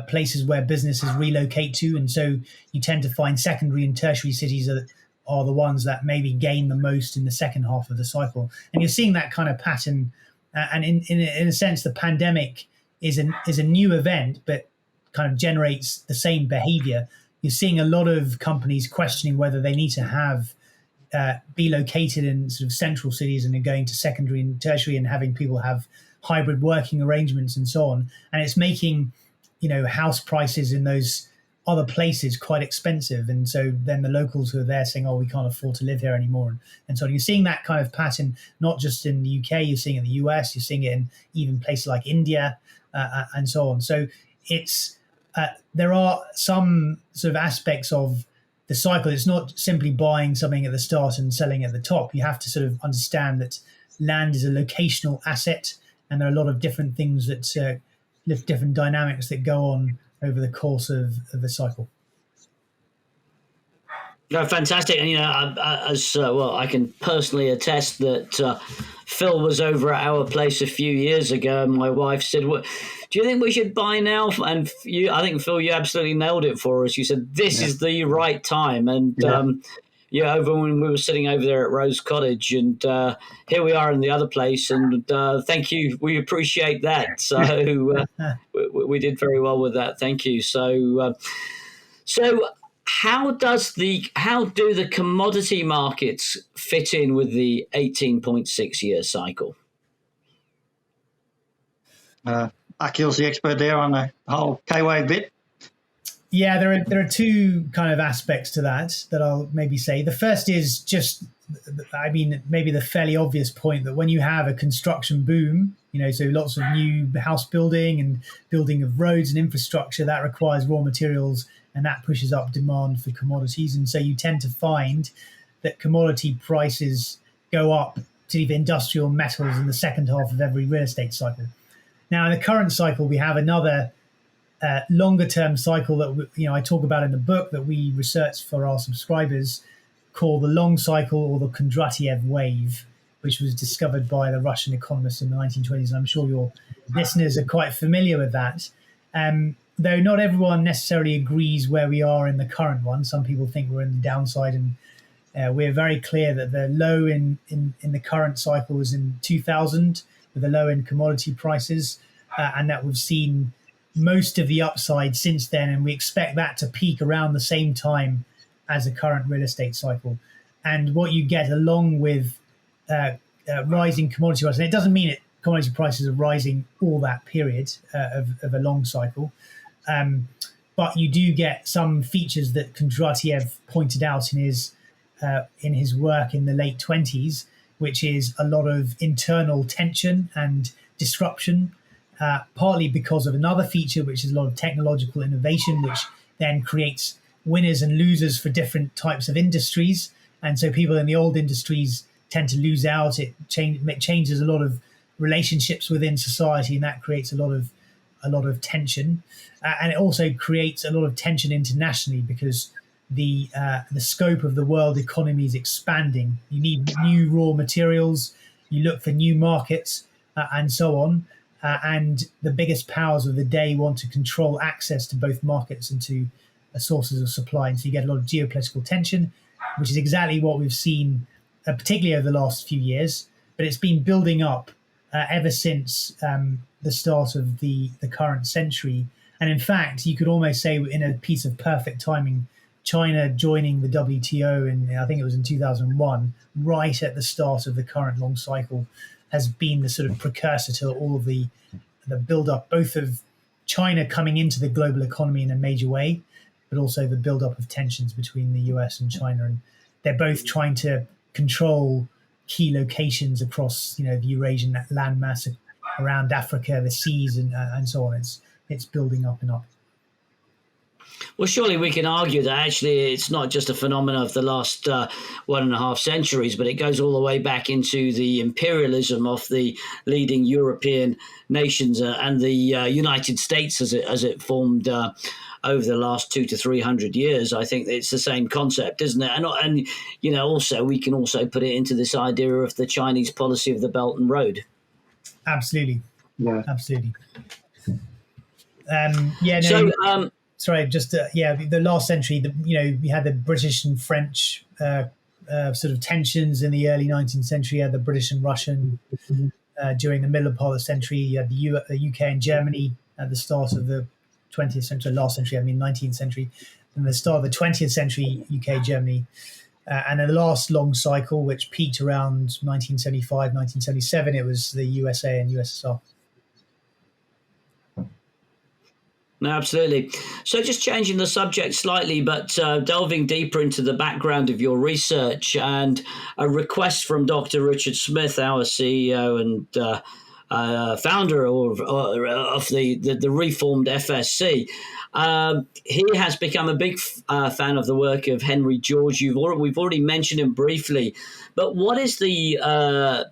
places where businesses relocate to. And so you tend to find secondary and tertiary cities are the ones that maybe gain the most in the second half of the cycle. And you're seeing that kind of pattern. And in a sense, the pandemic is a new event, but kind of generates the same behavior. You're seeing a lot of companies questioning whether they need to be located in sort of central cities and then going to secondary and tertiary and having people have hybrid working arrangements and so on. And it's making, house prices in those other places quite expensive. And so then the locals who are there saying, we can't afford to live here anymore. And so you're seeing that kind of pattern, not just in the UK, you're seeing it in the US, you're seeing it in even places like India and so on. So there are some sort of aspects of the cycle. It's not simply buying something at the start and selling at the top. You have to sort of understand that land is a locational asset, and there are a lot of different things that different dynamics that go on over the course of the cycle. No, fantastic. And, I can personally attest that Phil was over at our place a few years ago, and my wife said, do you think we should buy now? And I think, Phil, you absolutely nailed it for us. You said, this is the right time. And, over when we were sitting over there at Rose Cottage, and here we are in the other place. And thank you. We appreciate that. So we did very well with that. Thank you. So how do the commodity markets fit in with the 18.6 year cycle? Akhil's the expert there on the whole K-wave bit. Yeah, there are two kind of aspects to that I'll maybe say. The first is just, I mean, maybe the fairly obvious point that when you have a construction boom, so lots of new house building and building of roads and infrastructure, that requires raw materials and that pushes up demand for commodities. And so you tend to find that commodity prices go up, particularly for industrial metals, in the second half of every real estate cycle. Now, in the current cycle, we have another longer term cycle that I talk about in the book that we researched for our subscribers, called the long cycle, or the Kondratiev wave, which was discovered by the Russian economists in the 1920s. And I'm sure your listeners are quite familiar with that. Though not everyone necessarily agrees where we are in the current one. Some people think we're in the downside, and we're very clear that the low in the current cycle was in 2000 with the low in commodity prices, and that we've seen most of the upside since then, and we expect that to peak around the same time as the current real estate cycle. And what you get along with rising commodity prices, and it doesn't mean that commodity prices are rising all that period of a long cycle, but you do get some features that Kondratiev pointed out in his work in the late 20s, which is a lot of internal tension and disruption, partly because of another feature, which is a lot of technological innovation, which then creates winners and losers for different types of industries. And so people in the old industries tend to lose out. It changes a lot of relationships within society, and that creates a lot of tension. And it also creates a lot of tension internationally, because the scope of the world economy is expanding. You need new raw materials, you look for new markets, and so on. And the biggest powers of the day want to control access to both markets and to sources of supply. And so you get a lot of geopolitical tension, which is exactly what we've seen, particularly over the last few years. But it's been building up ever since the start of the current century. And in fact, you could almost say, in a piece of perfect timing, China joining the WTO I think it was in 2001, right at the start of the current long cycle, has been the sort of precursor to all of the build-up, both of China coming into the global economy in a major way, but also the build-up of tensions between the US and China. And they're both trying to control key locations across, the Eurasian landmass around Africa, the seas, and so on. It's building up and up. Well, surely we can argue that actually it's not just a phenomenon of the last 1.5 centuries, but it goes all the way back into the imperialism of the leading European nations and the United States as it formed over the last 200 to 300 years. I think it's the same concept, isn't it? And also we can also put it into this idea of the Chinese policy of the Belt and Road. Absolutely. Yeah. Absolutely. Sorry, just the last century. We had the British and French sort of tensions in the early 19th century. You had the British and Russian during the middle part of the century. You had the UK and Germany at the start of the 20th century, last century. 19th century, and the start of the 20th century, UK, Germany, and then the last long cycle, which peaked around 1975, 1977. It was the USA and USSR. No, absolutely. So just changing the subject slightly, but delving deeper into the background of your research, and a request from Dr. Richard Smith, our CEO and founder of the reformed FSC. He has become a big fan of the work of Henry George. We've already mentioned him briefly, but what is the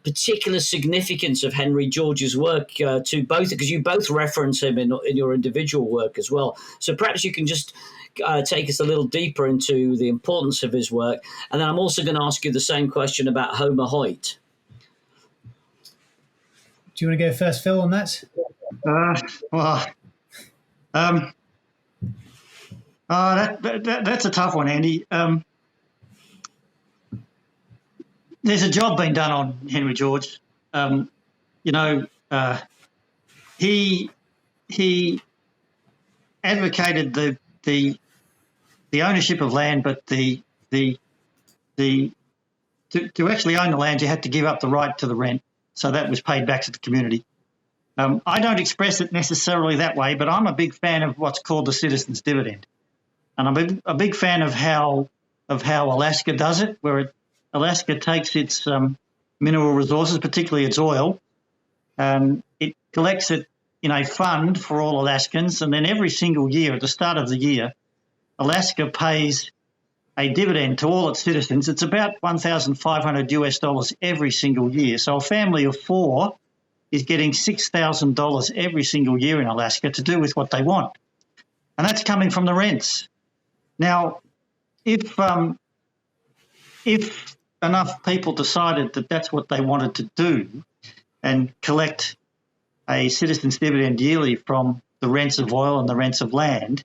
particular significance of Henry George's work to both? Because you both reference him in your individual work as well. So perhaps you can just take us a little deeper into the importance of his work. And then I'm also going to ask you the same question about Homer Hoyt. Do you want to go first, Phil, on that? That's a tough one, Andy. There's a job being done on Henry George. He advocated the the ownership of land, but the to actually own the land, you had to give up the right to the rent. So that was paid back to the community. I don't express it necessarily that way, but I'm a big fan of what's called the citizens' dividend, and I'm a big fan of how Alaska does it, where Alaska takes its mineral resources, particularly its oil, it collects it in a fund for all Alaskans, and then every single year, at the start of the year, Alaska pays a dividend to all its citizens. It's about $1,500 every single year. So a family of four is getting $6,000 every single year in Alaska to do with what they want, and that's coming from the rents. Now, if enough people decided that that's what they wanted to do and collect a citizen's dividend yearly from the rents of oil and the rents of land,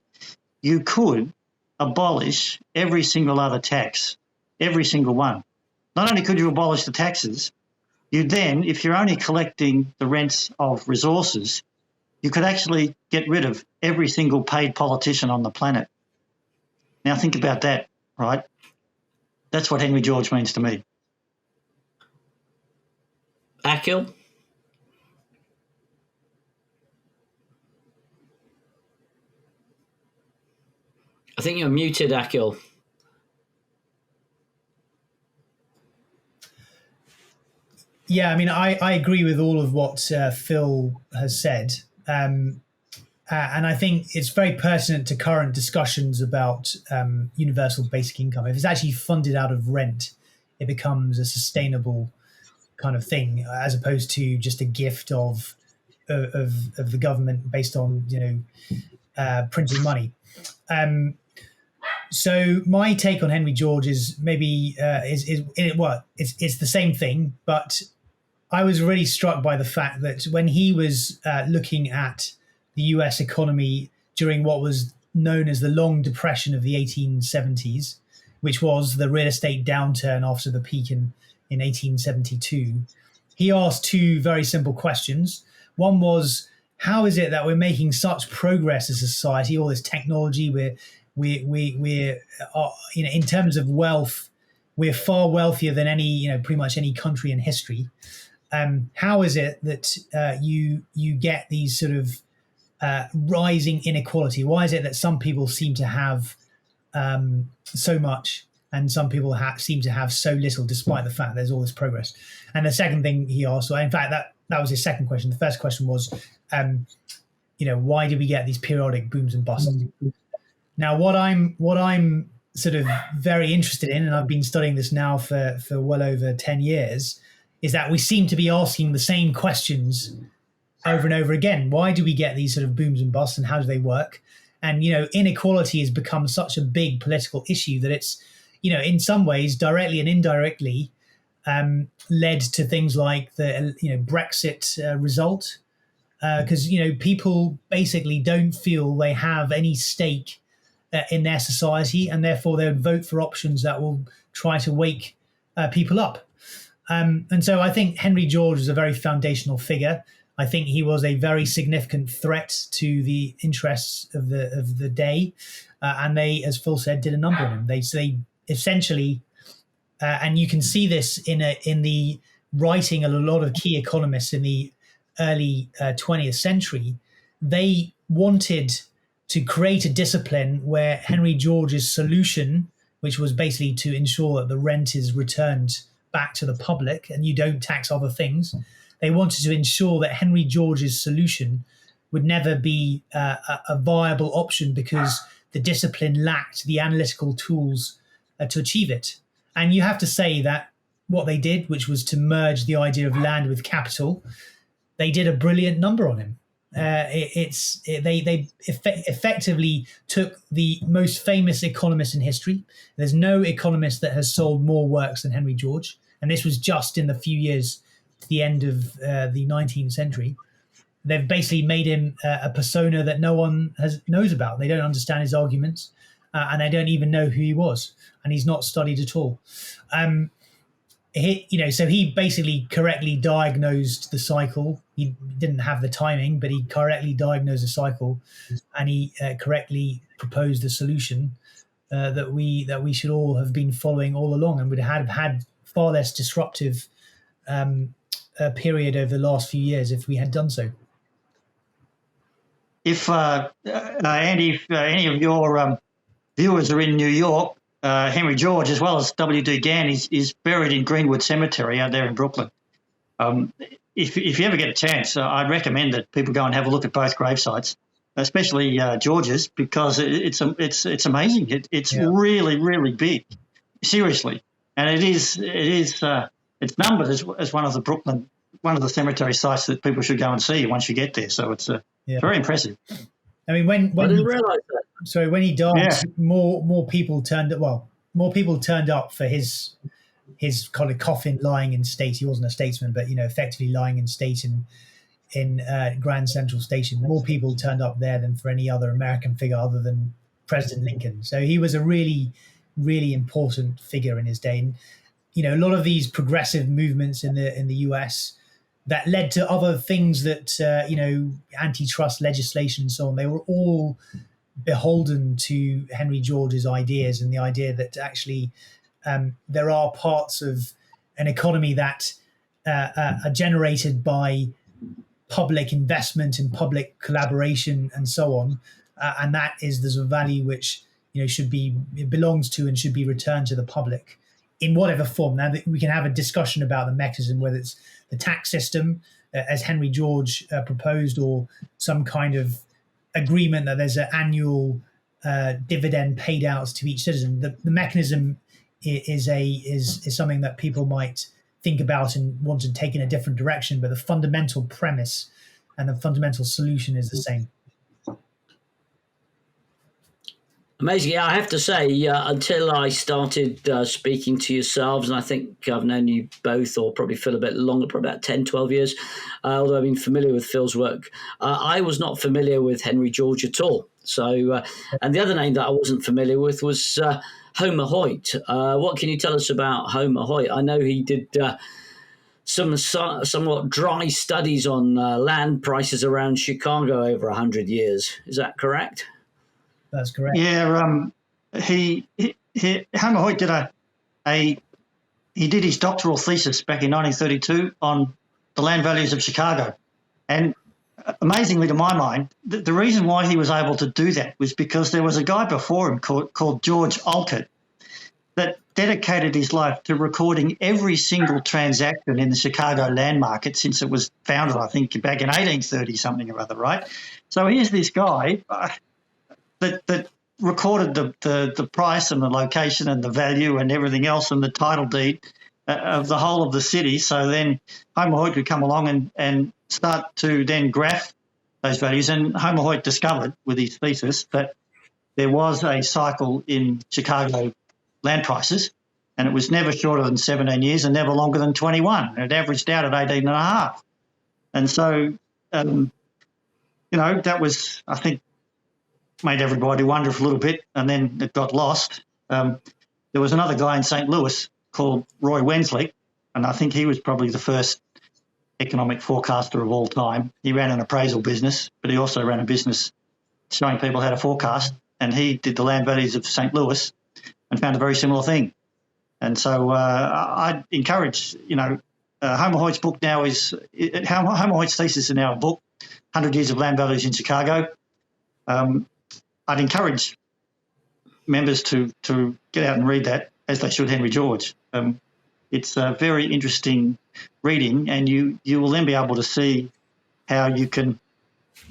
you could abolish every single other tax, every single one. Not only could you abolish the taxes, you then, if you're only collecting the rents of resources, you could actually get rid of every single paid politician on the planet. Now think about that, right? That's what Henry George means to me. Akhil? I think you're muted, Akhil. Yeah, I mean, I agree with all of what Phil has said. And I think it's very pertinent to current discussions about universal basic income. If it's actually funded out of rent, it becomes a sustainable kind of thing, as opposed to just a gift of the government based on printing money. So my take on Henry George is maybe it's the same thing, but I was really struck by the fact that when he was looking at the US economy during what was known as the Long Depression of the 1870s, which was the real estate downturn after the peak in 1872, he asked two very simple questions. One was, how is it that we're making such progress as a society, all this technology, we're in terms of wealth, we're far wealthier than pretty much any country in history. How is it that you get these sort of rising inequality? Why is it that some people seem to have so much and some people seem to have so little, despite the fact there's all this progress? And the second thing he asked, in fact, that was his second question. The first question was, why do we get these periodic booms and busts? Now, what I'm sort of very interested in, and I've been studying this now for well over 10 years, is that we seem to be asking the same questions over and over again. Why do we get these sort of booms and busts, and how do they work? And, inequality has become such a big political issue that it's, in some ways, directly and indirectly, led to things like the, Brexit result. Because, people basically don't feel they have any stake in their society, and therefore they would vote for options that will try to wake people up. And so I think Henry George is a very foundational figure. I think he was a very significant threat to the interests of the day, and they, as Phil said, did a number on him. They essentially, and you can see this in the writing of a lot of key economists in the early 20th century. They wanted to create a discipline where Henry George's solution, which was basically to ensure that the rent is returned back to the public and you don't tax other things, they wanted to ensure that Henry George's solution would never be a viable option because the discipline lacked the analytical tools to achieve it. And you have to say that what they did, which was to merge the idea of land with capital, they did a brilliant number on him. They effectively took the most famous economist in history. There's no economist that has sold more works than Henry George, and this was just in the few years to the end of the 19th century. They've basically made him a persona that no one knows about. They don't understand his arguments, and they don't even know who he was, and he's not studied at all. So he basically correctly diagnosed the cycle. He didn't have the timing, but he correctly diagnosed the cycle, and he correctly proposed the solution that we should all have been following all along, and would have had far less disruptive period over the last few years if we had done so. If Andy, if any of your viewers are in New York, Henry George, as well as W.D. Gann, is buried in Greenwood Cemetery out there in Brooklyn. If you ever get a chance, I'd recommend that people go and have a look at both gravesites, especially George's, because it's amazing. It's really, really big, seriously, and it's numbered as one of the cemetery sites that people should go and see once you get there. So it's very impressive. I mean, when I didn't realise that. So when he died, more people turned up for his kind of coffin, lying in state. He wasn't a statesman, but effectively lying in state in Grand Central Station. More people turned up there than for any other American figure other than President Lincoln. So he was a really, really important figure in his day. And a lot of these progressive movements in the US that led to other things that antitrust legislation and so on. They were all beholden to Henry George's ideas, and the idea that actually there are parts of an economy that are generated by public investment and public collaboration and so on, and there's a value which it belongs to and should be returned to the public in whatever form. Now we can have a discussion about the mechanism, whether it's the tax system as Henry George proposed, or some kind of agreement that there's an annual dividend paid out to each citizen. The mechanism is something that people might think about and want to take in a different direction, but the fundamental premise and the fundamental solution is the same. Amazing. Yeah, I have to say, until I started speaking to yourselves, and I think I've known you both, or probably Phil, a bit longer, probably about 10, 12 years, although I've been familiar with Phil's work, I was not familiar with Henry George at all. So, and the other name that I wasn't familiar with was Homer Hoyt. What can you tell us about Homer Hoyt? I know he did some somewhat dry studies on land prices around Chicago over 100 years. Is that correct? That's correct. Yeah, Homer Hoyt did his doctoral thesis back in 1932 on the land values of Chicago, and amazingly, to my mind, the reason why he was able to do that was because there was a guy before him called George Olcott that dedicated his life to recording every single transaction in the Chicago land market since it was founded, I think, back in 1830 something or other, right? So here's this guy that recorded the price and the location and the value and everything else and the title deed of the whole of the city. So then Homer Hoyt could come along and start to then graph those values. And Homer Hoyt discovered with his thesis that there was a cycle in Chicago land prices, and it was never shorter than 17 years and never longer than 21. It averaged out at 18 and a half. And so, that was, I think, made everybody wonder for a little bit, and then it got lost. There was another guy in St. Louis called Roy Wensley, and I think he was probably the first economic forecaster of all time. He ran an appraisal business, but he also ran a business showing people how to forecast, and he did the land values of St. Louis and found a very similar thing. And so I'd encourage, Homer Hoyt's book now Homer Hoyt's thesis is now a book, 100 Years of Land Values in Chicago. I'd encourage members to get out and read that, as they should Henry George. It's a very interesting reading, and you will then be able to see how you can.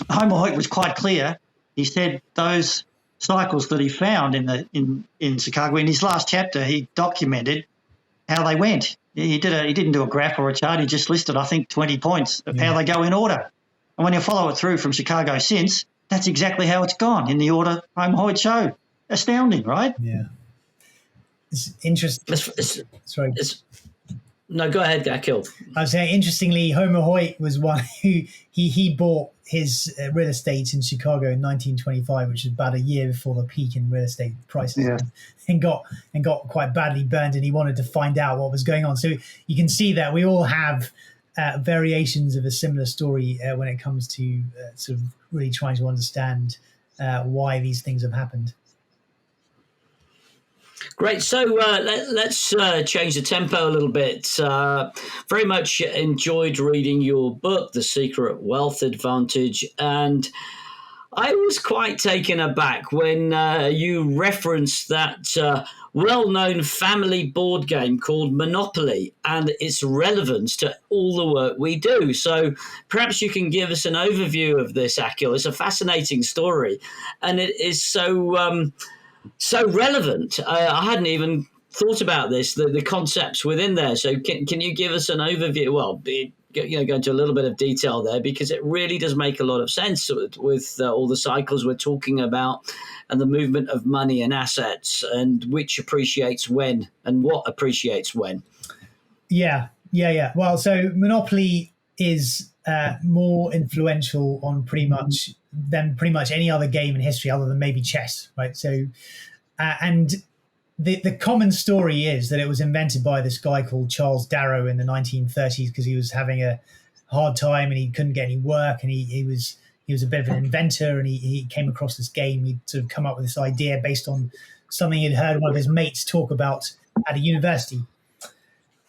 Homer Hoyt was quite clear. He said those cycles that he found in Chicago, in his last chapter, he documented how they went. He didn't do a graph or a chart. He just listed, I think, 20 points of how they go in order. And when you follow it through from Chicago since, that's exactly how it's gone in the order Homer Hoyt showed. Astounding, right? Yeah. It's interesting. Sorry. No, go ahead, Akhil. I was saying, interestingly, Homer Hoyt was one who he bought his real estate in Chicago in 1925, which is about a year before the peak in real estate prices, and got quite badly burned, and he wanted to find out what was going on. So you can see that we all have variations of a similar story when it comes to sort of really trying to understand why these things have happened. Great. So let's change the tempo a little bit. Very much enjoyed reading your book, The Secret Wealth Advantage. And I was quite taken aback when you referenced that well-known family board game called Monopoly and its relevance to all the work we do. So perhaps you can give us an overview of this, Akhil. It's a fascinating story, and it is so relevant. I hadn't even thought about this, the concepts within there. So can you give us an overview? Well, go into a little bit of detail there, because it really does make a lot of sense with all the cycles we're talking about and the movement of money and assets and which appreciates when and what appreciates when. Yeah. Well, so Monopoly is more influential on pretty much any other game in history other than maybe chess, right? So, and the common story is that it was invented by this guy called Charles Darrow in the 1930s because he was having a hard time and he couldn't get any work, and he was a bit of an inventor, and he came across this game. He'd sort of come up with this idea based on something he'd heard one of his mates talk about at a university.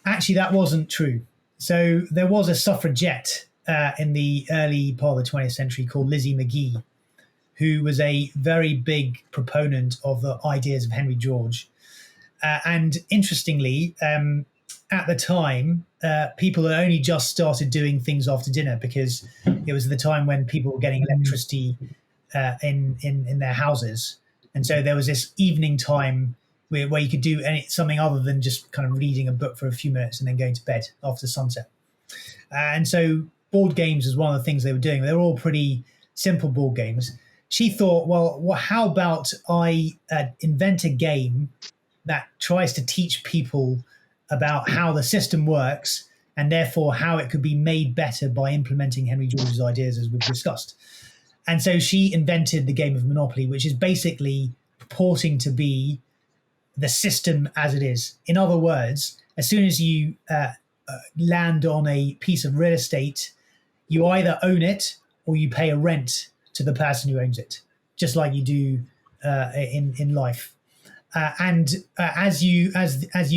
Actually, that wasn't true. So there was a suffragette in the early part of the 20th century called Lizzie McGee, who was a very big proponent of the ideas of Henry George. And interestingly, at the time, people had only just started doing things after dinner, because it was the time when people were getting electricity in their houses. And so there was this evening time where you could do something other than just kind of reading a book for a few minutes and then going to bed after sunset. And so board games was one of the things they were doing. They were all pretty simple board games. She thought, well, how about I invent a game that tries to teach people about how the system works and therefore how it could be made better by implementing Henry George's ideas, as we've discussed. And so she invented the game of Monopoly, which is basically purporting to be the system as it is. In other words, as soon as you land on a piece of real estate, you either own it or you pay a rent to the person who owns it, just like you do in life. And as you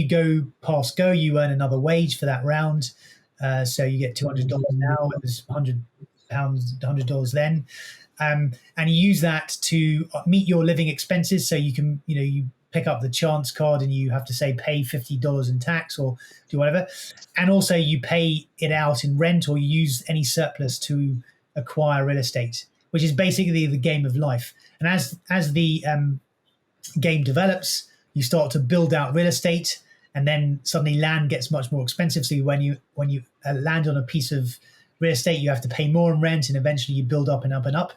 go past go, you earn another wage for that round. So you get $200 now. It was $100 then, and you use that to meet your living expenses. So you can you pick up the chance card and you have to say pay $50 in tax or do whatever, and also you pay it out in rent or you use any surplus to acquire real estate, which is basically the game of life. And as the game develops, you start to build out real estate, and then suddenly land gets much more expensive. So when you land on a piece of real estate, you have to pay more in rent, and eventually you build up and up and up.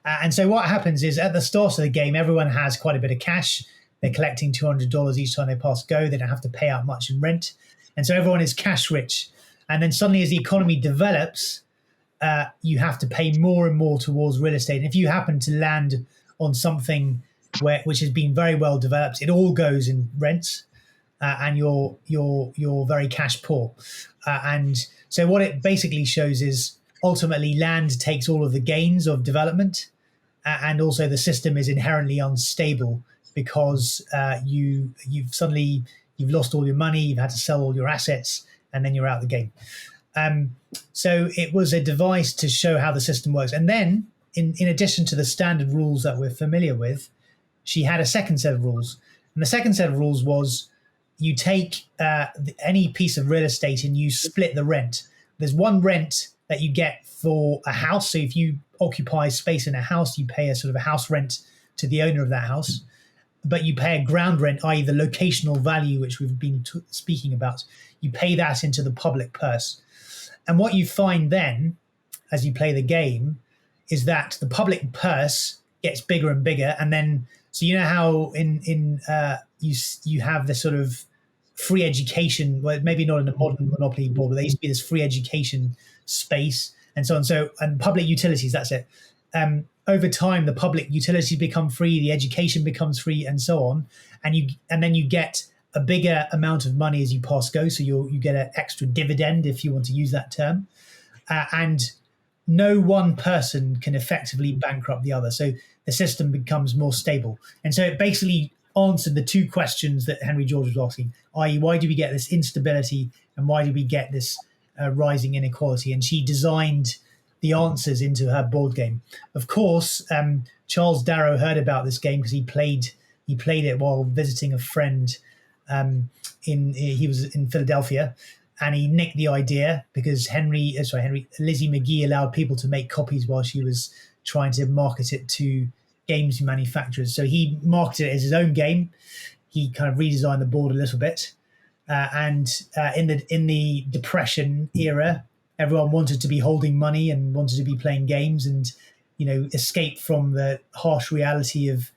And so what happens is at the start of the game, everyone has quite a bit of cash. They're collecting $200 each time they pass go. They don't have to pay out much in rent. And so everyone is cash rich. And then suddenly as the economy develops, you have to pay more and more towards real estate. And if you happen to land on something which has been very well developed, it all goes in rents, and you're very cash poor. And so what it basically shows is ultimately land takes all of the gains of development, and also the system is inherently unstable because you've lost all your money, you've had to sell all your assets, and then you're out of the game. So it was a device to show how the system works. And then in addition to the standard rules that we're familiar with, she had a second set of rules. And the second set of rules was you take any piece of real estate and you split the rent. There's one rent that you get for a house. So if you occupy space in a house, you pay a sort of a house rent to the owner of that house. But you pay a ground rent, i.e. the locational value, which we've been speaking about. You pay that into the public purse. And what you find then, as you play the game, is that the public purse gets bigger and bigger. And then, so you know how you have this sort of free education, well, maybe not in a modern Monopoly board, but there used to be this free education space and so on. So, and public utilities, that's it. Over time, the public utilities become free, the education becomes free, and so on. And then you get a bigger amount of money as you pass go. So you get an extra dividend, if you want to use that term. And no one person can effectively bankrupt the other. So the system becomes more stable. And so it basically answered the two questions that Henry George was asking, i.e., why do we get this instability and why do we get this rising inequality? And she designed the answers into her board game. Of course, Charles Darrow heard about this game because he played it while visiting a friend. He was in Philadelphia, and he nicked the idea because Lizzie McGee allowed people to make copies while she was trying to market it to games manufacturers. So he marketed it as his own game. He kind of redesigned the board a little bit, and in the Depression era, everyone wanted to be holding money and wanted to be playing games, and escape from the harsh reality of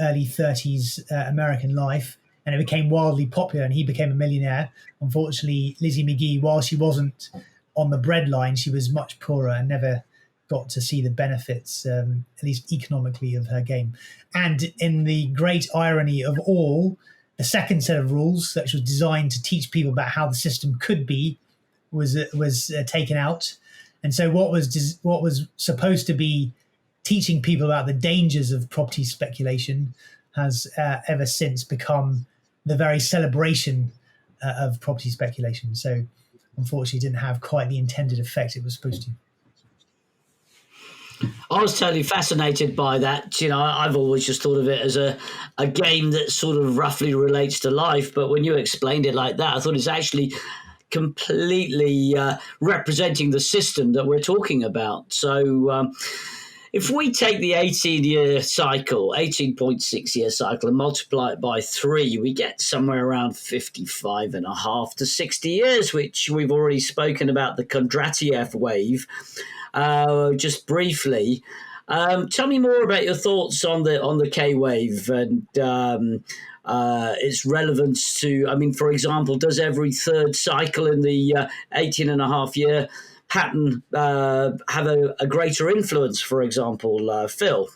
early 30s American life. And it became wildly popular, and he became a millionaire. Unfortunately, Lizzie McGee, while she wasn't on the breadline, she was much poorer and never got to see the benefits, at least economically, of her game. And in the great irony of all, the second set of rules, which was designed to teach people about how the system could be, was taken out. And so what was supposed to be teaching people about the dangers of property speculation has ever since become the very celebration of property speculation. So unfortunately, it didn't have quite the intended effect it was supposed to. I was totally fascinated by that. I've always just thought of it as a game that sort of roughly relates to life. But when you explained it like that, I thought it's actually completely representing the system that we're talking about. So if we take the 18.6 year cycle and multiply it by 3, we get somewhere around 55 and a half to 60 years, which we've already spoken about the Kondratiev wave just briefly. Tell me more about your thoughts on the K wave and its relevance to, for example, does every third cycle in the 18 and a half year pattern have a greater influence, for example, Phil?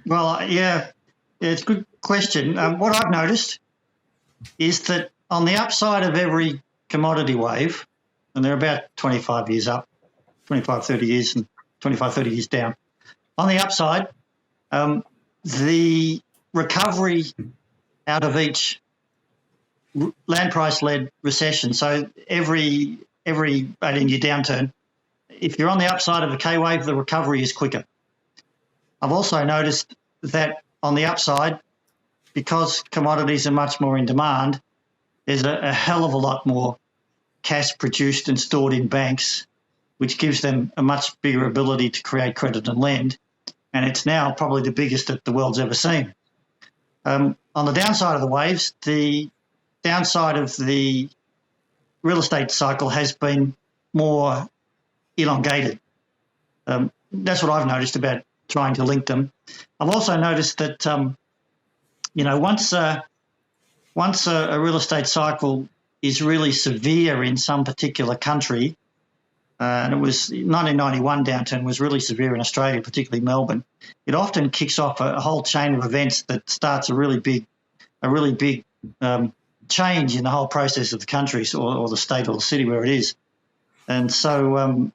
Well, yeah, it's a good question. What I've noticed is that on the upside of every commodity wave, and they're about 25 years up, 25, 30 years and 25, 30 years down, on the upside, the recovery out of each land price-led recession, so every 18-year downturn, if you're on the upside of a K wave, the recovery is quicker. I've also noticed that on the upside, because commodities are much more in demand, there's a hell of a lot more cash produced and stored in banks, which gives them a much bigger ability to create credit and lend. And it's now probably the biggest that the world's ever seen. On the downside of the waves, the downside of the real estate cycle has been more elongated. That's what I've noticed about trying to link them. I've also noticed that, once a real estate cycle is really severe in some particular country, and it was 1991 downturn was really severe in Australia, particularly Melbourne, it often kicks off a whole chain of events that starts a really big change in the whole process of the country or the state or the city where it is. And so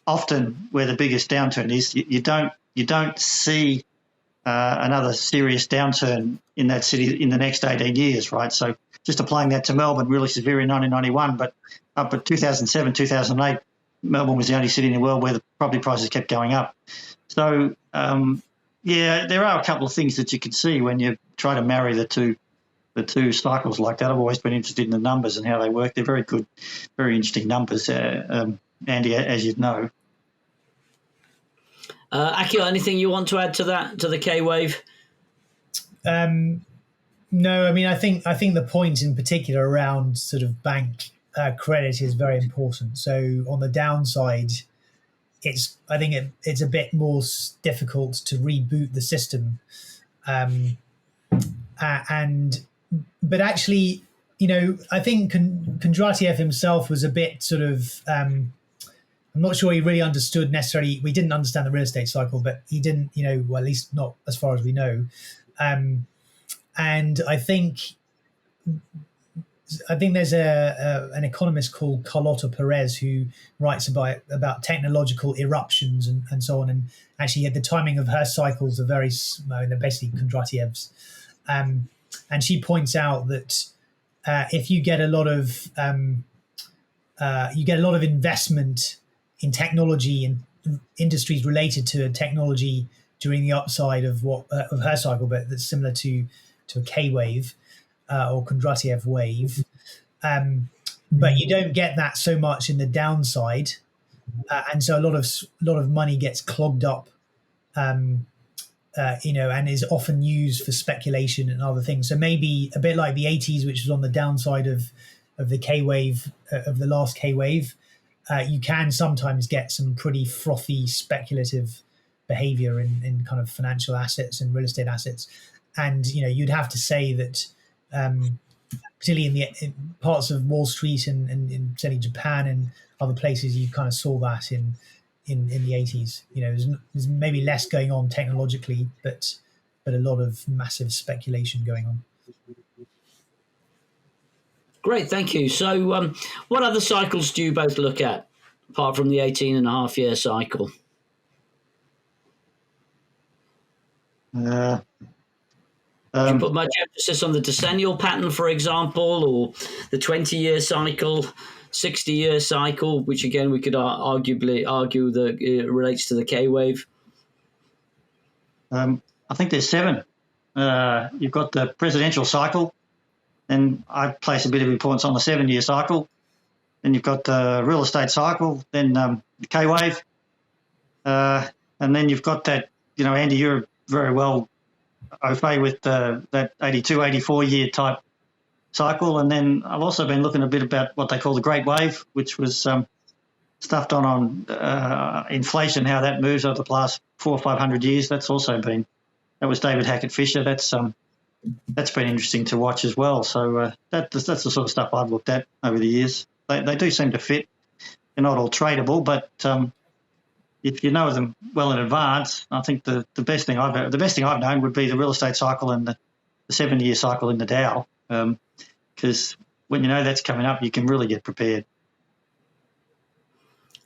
often where the biggest downturn is, you don't see another serious downturn in that city in the next 18 years, right? So just applying that to Melbourne, really severe in 1991, but up at 2007, 2008, Melbourne was the only city in the world where the property prices kept going up. So, there are a couple of things that you can see when you try to marry the two cycles like that. I've always been interested in the numbers and how they work. They're very good, very interesting numbers, Andy, as you know. Akhil, anything you want to add to that, to the K wave? No, I think the point in particular around sort of bank credit is very important. So on the downside, I think it's a bit more difficult to reboot the system, but actually, I think Kondratiev himself was a bit sort of. I'm not sure he really understood necessarily. We didn't understand the real estate cycle, but he didn't, well, at least not as far as we know. And I think there's an economist called Carlota Perez who writes about technological eruptions and so on. And actually, the timing of her cycles are they're basically Kondratiev's. and she points out that if you get a lot of investment in technology and industries related to technology during the upside of of her cycle, but that's similar to a K wave or Kondratiev wave. But you don't get that so much in the downside, and so a lot of money gets clogged up, and is often used for speculation and other things. So maybe a bit like the 80s, which was on the downside of the K wave, of the last K wave. You can sometimes get some pretty frothy speculative behavior in kind of financial assets and real estate assets, and you'd have to say that. Particularly in parts of Wall Street and in certainly Japan and other places, you kind of saw that in the 80s. There's maybe less going on technologically, but a lot of massive speculation going on. Great, thank you. So what other cycles do you both look at, apart from the 18.5-year cycle? Do you put much emphasis on the decennial pattern, for example, or the 20-year cycle, 60-year cycle, which again we could arguably argue that it relates to the K wave? I think there's 7. You've got the presidential cycle, and I place a bit of importance on the 7-year cycle. Then you've got the real estate cycle, then the K wave, and then you've got that. Andy, you're very well au fait with that 82, 84-year type cycle. And then I've also been looking a bit about what they call the Great Wave, which was stuffed on inflation, how that moves over the last 400 or 500 years. That was David Hackett Fisher. That's been interesting to watch as well. So that's the sort of stuff I've looked at over the years. They do seem to fit. They're not all tradable, but if you know them well in advance, I think the best thing I've known would be the real estate cycle and the 7-year cycle in the Dow, because when you know that's coming up, you can really get prepared.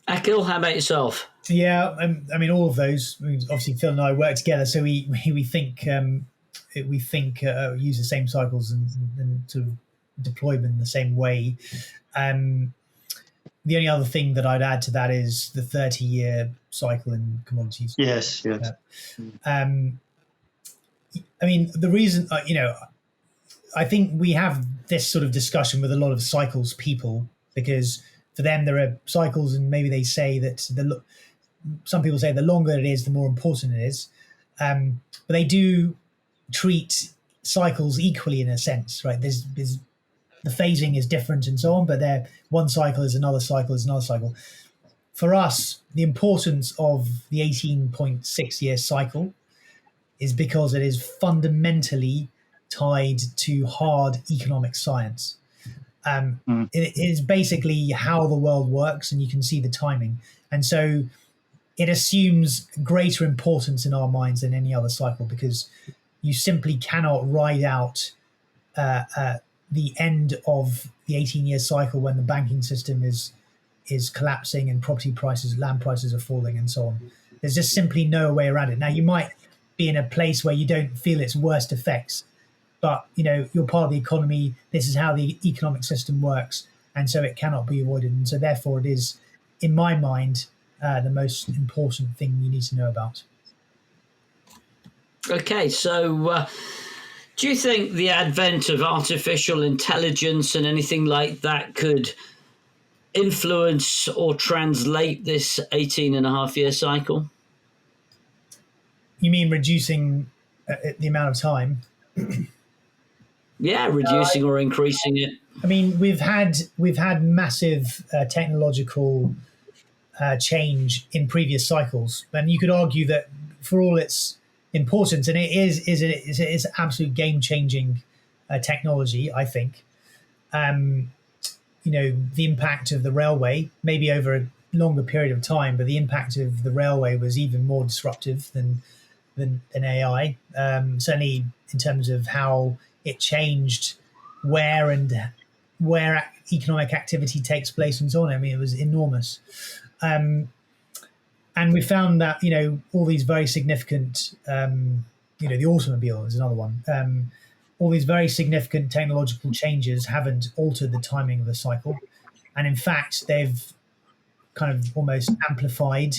Akhil, how about yourself? Yeah, I mean all of those. Obviously, Phil and I work together, so we think use the same cycles and sort of deploy them in the same way. The only other thing that I'd add to that is the 30-year cycle in commodities. Yes. I mean, the reason, I think we have this sort of discussion with a lot of cycles people, because for them there are cycles, and maybe they say that some people say the longer it is, the more important it is. But they do treat cycles equally in a sense, right? There's the phasing is different and so on, but one cycle is another cycle is another cycle. For us, the importance of the 18.6-year cycle is because it is fundamentally tied to hard economic science. It is basically how the world works, and you can see the timing. And so it assumes greater importance in our minds than any other cycle, because you simply cannot ride out the end of the 18-year cycle when the banking system is collapsing and property prices, land prices are falling and so on. There's just simply no way around it. Now, you might be in a place where you don't feel its worst effects, but you're part of the economy. This is how the economic system works, and so it cannot be avoided. And so therefore it is, in my mind, the most important thing you need to know about. Okay, so do you think the advent of artificial intelligence and anything like that could influence or translate this 18.5-year cycle? You mean reducing the amount of time? Yeah, reducing or increasing it. I mean, we've had massive technological change in previous cycles, and you could argue that for all its importance, and it is absolute game-changing technology, I think. The impact of the railway, maybe over a longer period of time, but the impact of the railway was even more disruptive than AI. Certainly in terms of how it changed where economic activity takes place and so on. I mean, it was enormous. And we found that, all these very significant, the automobile is another one. all these very significant technological changes haven't altered the timing of the cycle. And in fact, they've kind of almost amplified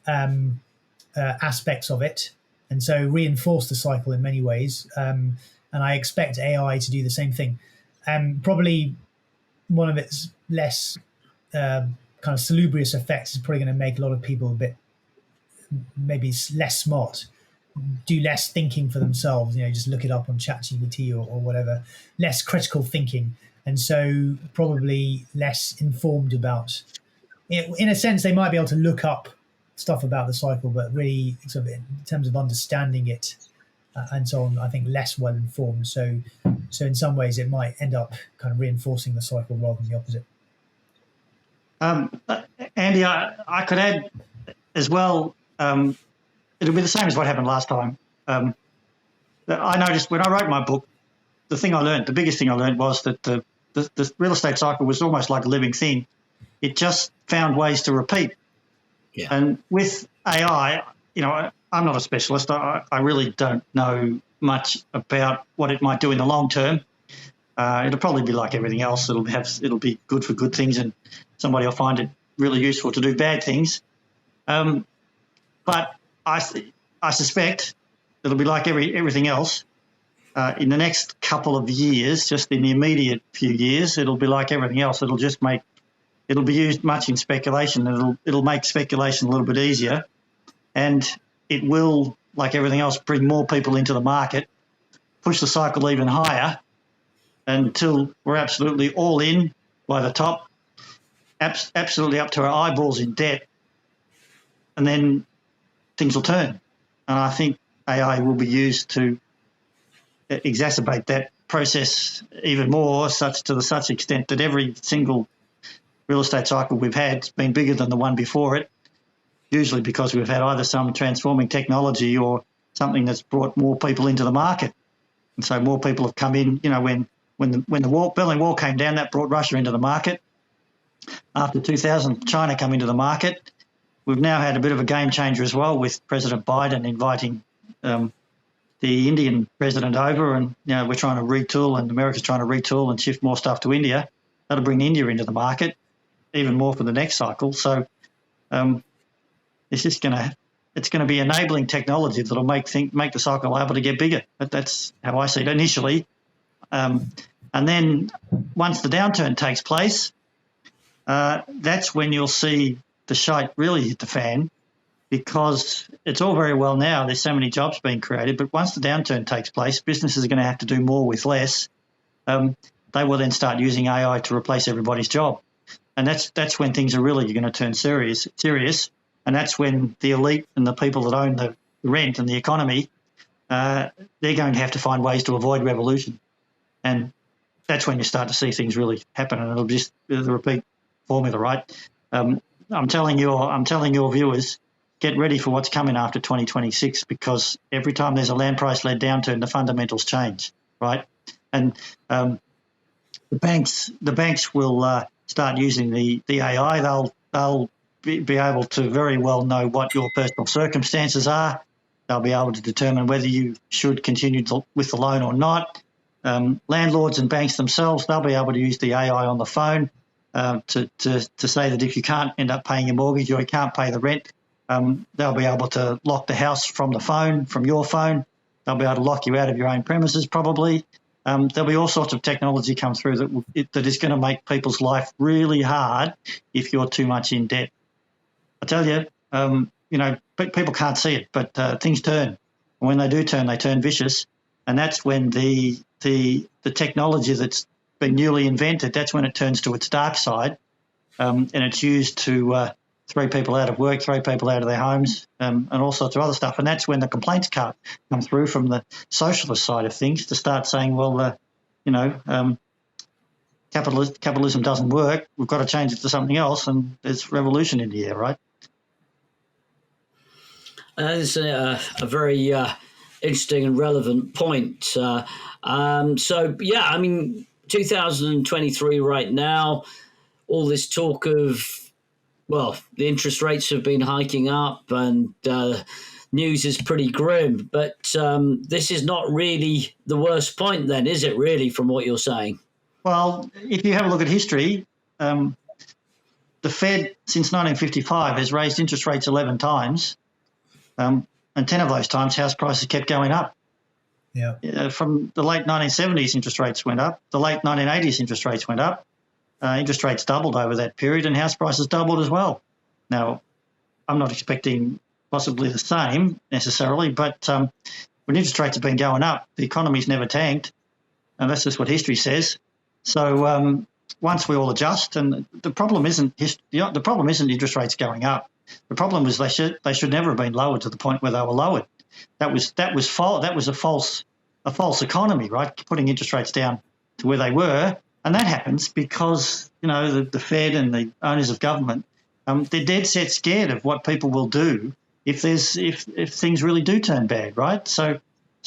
aspects of it, and so reinforced the cycle in many ways. And I expect AI to do the same thing. Probably one of its less kind of salubrious effects is probably going to make a lot of people a bit maybe less smart, do less thinking for themselves, just look it up on ChatGPT or whatever, less critical thinking, and so probably less informed about it. In a sense, they might be able to look up stuff about the cycle, but really sort of in terms of understanding it and so on, I think less well informed. So in some ways it might end up kind of reinforcing the cycle rather than the opposite. Andy, I could add as well, it'll be the same as what happened last time. I noticed when I wrote my book, the biggest thing I learned was that the real estate cycle was almost like a living thing. It just found ways to repeat. Yeah. And with AI, I'm not a specialist. I really don't know much about what it might do in the long term. It'll probably be like everything else. It'll be good for good things, and somebody will find it really useful to do bad things. But I suspect it'll be like everything else. In the next couple of years, just in the immediate few years, it'll be like everything else. It'll be used much in speculation, and it'll make speculation a little bit easier, and it will, like everything else, bring more people into the market, push the cycle even higher until we're absolutely all in by the top, absolutely up to our eyeballs in debt, and then things will turn. And I think AI will be used to exacerbate that process even more, to such extent that every single real estate cycle we've had has been bigger than the one before it, usually because we've had either some transforming technology or something that's brought more people into the market. And so more people have come in. When the Berlin Wall came down, that brought Russia into the market. After 2000, China came into the market. We've now had a bit of a game changer as well, with President Biden inviting the Indian president over, and we're trying to retool, and America's trying to retool and shift more stuff to India. That'll bring India into the market even more for the next cycle. So it's going to be enabling technology that'll make the cycle able to get bigger. That's how I see it initially. And then once the downturn takes place, that's when you'll see the shite really hit the fan, because it's all very well now. There's so many jobs being created, but once the downturn takes place, businesses are going to have to do more with less. They will then start using AI to replace everybody's job. And that's when things are really going to turn serious. And that's when the elite and the people that own the rent and the economy, they're going to have to find ways to avoid revolution. And that's when you start to see things really happen, and it'll just be the repeat formula, right? I'm telling your viewers, get ready for what's coming after 2026, because every time there's a land price-led downturn, the fundamentals change, right? And the banks will start using the AI. They'll be able to very well know what your personal circumstances are. They'll be able to determine whether you should continue with the loan or not. Landlords and banks themselves, they'll be able to use the AI on the phone to say that if you can't end up paying your mortgage or you can't pay the rent, they'll be able to lock the house from your phone. They'll be able to lock you out of your own premises probably. There'll be all sorts of technology come through that is going to make people's life really hard if you're too much in debt. I tell you, people can't see it, but things turn. And when they do turn, they turn vicious. And that's when the technology that's been newly invented, that's when it turns to its dark side, and it's used to throw people out of work, throw people out of their homes, and all sorts of other stuff. And that's when the complaints come through from the socialist side of things to start saying, well, capitalism doesn't work. We've got to change it to something else, and there's revolution in the air, right? That's a very interesting and relevant point. 2023 right now, all this talk of, well, the interest rates have been hiking up, and the news is pretty grim. But this is not really the worst point then, is it, really, from what you're saying? Well, if you have a look at history, the Fed since 1955 has raised interest rates 11 times, and 10 of those times house prices kept going up. Yeah. From the late 1970s, interest rates went up. The late 1980s, interest rates went up. Interest rates doubled over that period, and house prices doubled as well. Now, I'm not expecting possibly the same necessarily, but when interest rates have been going up, the economy's never tanked, and that's just what history says. So once we all adjust, and the problem isn't interest rates going up. The problem is they should never have been lowered to the point where they were lowered. That was a false economy, right? Putting interest rates down to where they were, and that happens because the Fed and the owners of government they're dead set scared of what people will do if things really do turn bad, right? So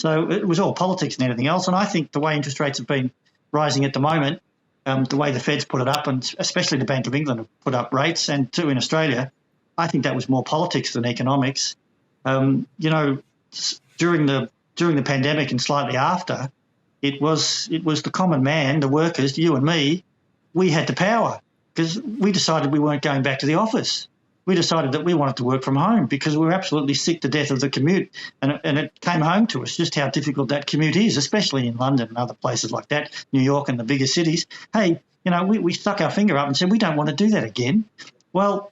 it was all politics and anything else. And I think the way interest rates have been rising at the moment, the way the Fed's put it up, and especially the Bank of England have put up rates, and too in Australia, I think that was more politics than economics. During the pandemic and slightly after, it was the common man, the workers, you and me, we had the power because we decided we weren't going back to the office. We decided that we wanted to work from home because we were absolutely sick to death of the commute. And it came home to us just how difficult that commute is, especially in London and other places like that, New York and the bigger cities. Hey, we stuck our finger up and said, we don't want to do that again. Well,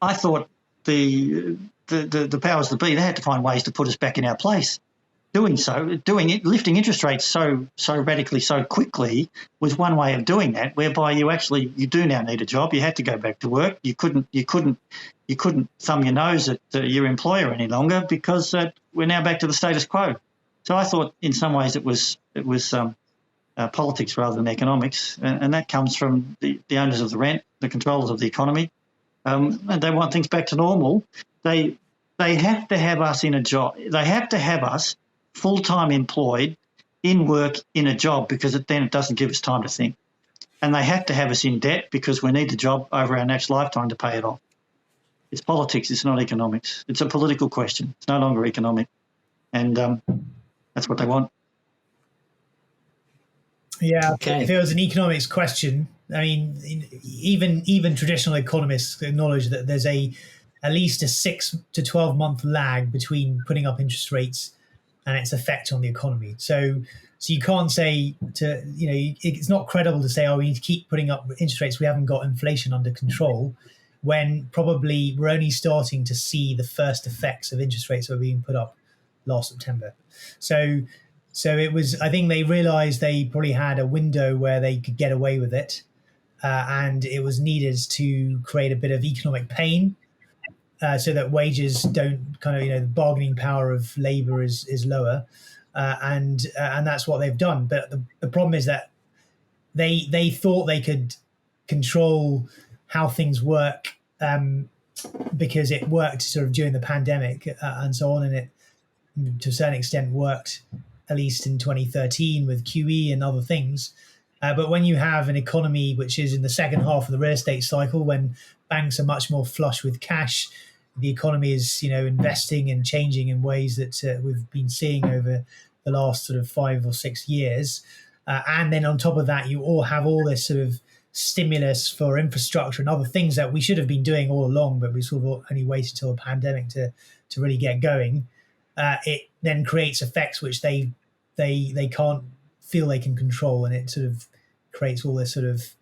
I thought the powers that be, they had to find ways to put us back in our place. Lifting interest rates so radically, so quickly was one way of doing that, whereby you do now need a job. You had to go back to work. You couldn't thumb your nose at your employer any longer because we're now back to the status quo. So I thought in some ways it was politics rather than economics, and that comes from the owners of the rent, the controllers of the economy, and they want things back to normal. They have to have us in a job. They have to have us full-time employed in work in a job because then it doesn't give us time to think. And they have to have us in debt because we need the job over our next lifetime to pay it off. It's politics. It's not economics. It's a political question. It's no longer economic. And that's what they want. Yeah. Okay. If it was an economics question, I mean, even traditional economists acknowledge that there's at least a 6 to 12 month lag between putting up interest rates and its effect on the economy. So you can't say it's not credible to say, we need to keep putting up interest rates. We haven't got inflation under control, when probably we're only starting to see the first effects of interest rates that were being put up last September. So it was, I think they realized they probably had a window where they could get away with it. And it was needed to create a bit of economic pain, so that wages don't the bargaining power of labour is lower, and that's what they've done. But the problem is that they thought they could control how things work because it worked sort of during the pandemic and so on, and it to a certain extent worked at least in 2013 with QE and other things. But when you have an economy which is in the second half of the real estate cycle, when banks are much more flush with cash, the economy is, investing and changing in ways that we've been seeing over the last sort of 5 or 6 years. And then on top of that, you all have all this sort of stimulus for infrastructure and other things that we should have been doing all along, but we sort of only waited till the pandemic to really get going. It then creates effects which they can't feel they can control, and it sort of creates all this sort of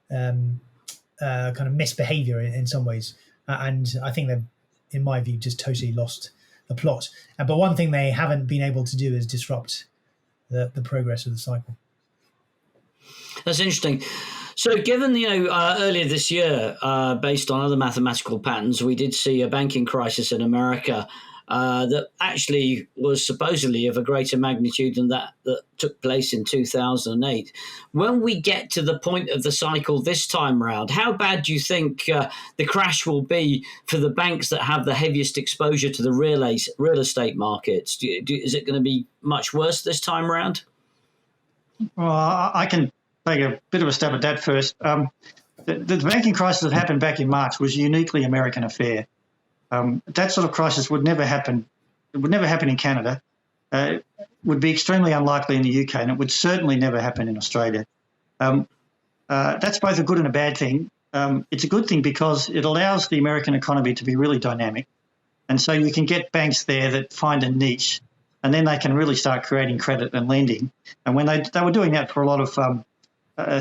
kind of misbehavior in some ways. And I think they've, in my view, just totally lost the plot. But one thing they haven't been able to do is disrupt the progress of the cycle. That's interesting. So given, earlier this year, based on other mathematical patterns, we did see a banking crisis in America that actually was supposedly of a greater magnitude than that took place in 2008. When we get to the point of the cycle this time around, how bad do you think the crash will be for the banks that have the heaviest exposure to the real estate markets? Is it going to be much worse this time around? Well, I can take a bit of a stab at that first. The banking crisis that happened back in March was a uniquely American affair. That sort of crisis would never happen. It would never happen in Canada. It would be extremely unlikely in the UK, and it would certainly never happen in Australia. That's both a good and a bad thing. It's a good thing because it allows the American economy to be really dynamic. And so you can get banks there that find a niche, and then they can really start creating credit and lending. And when they were doing that for a lot of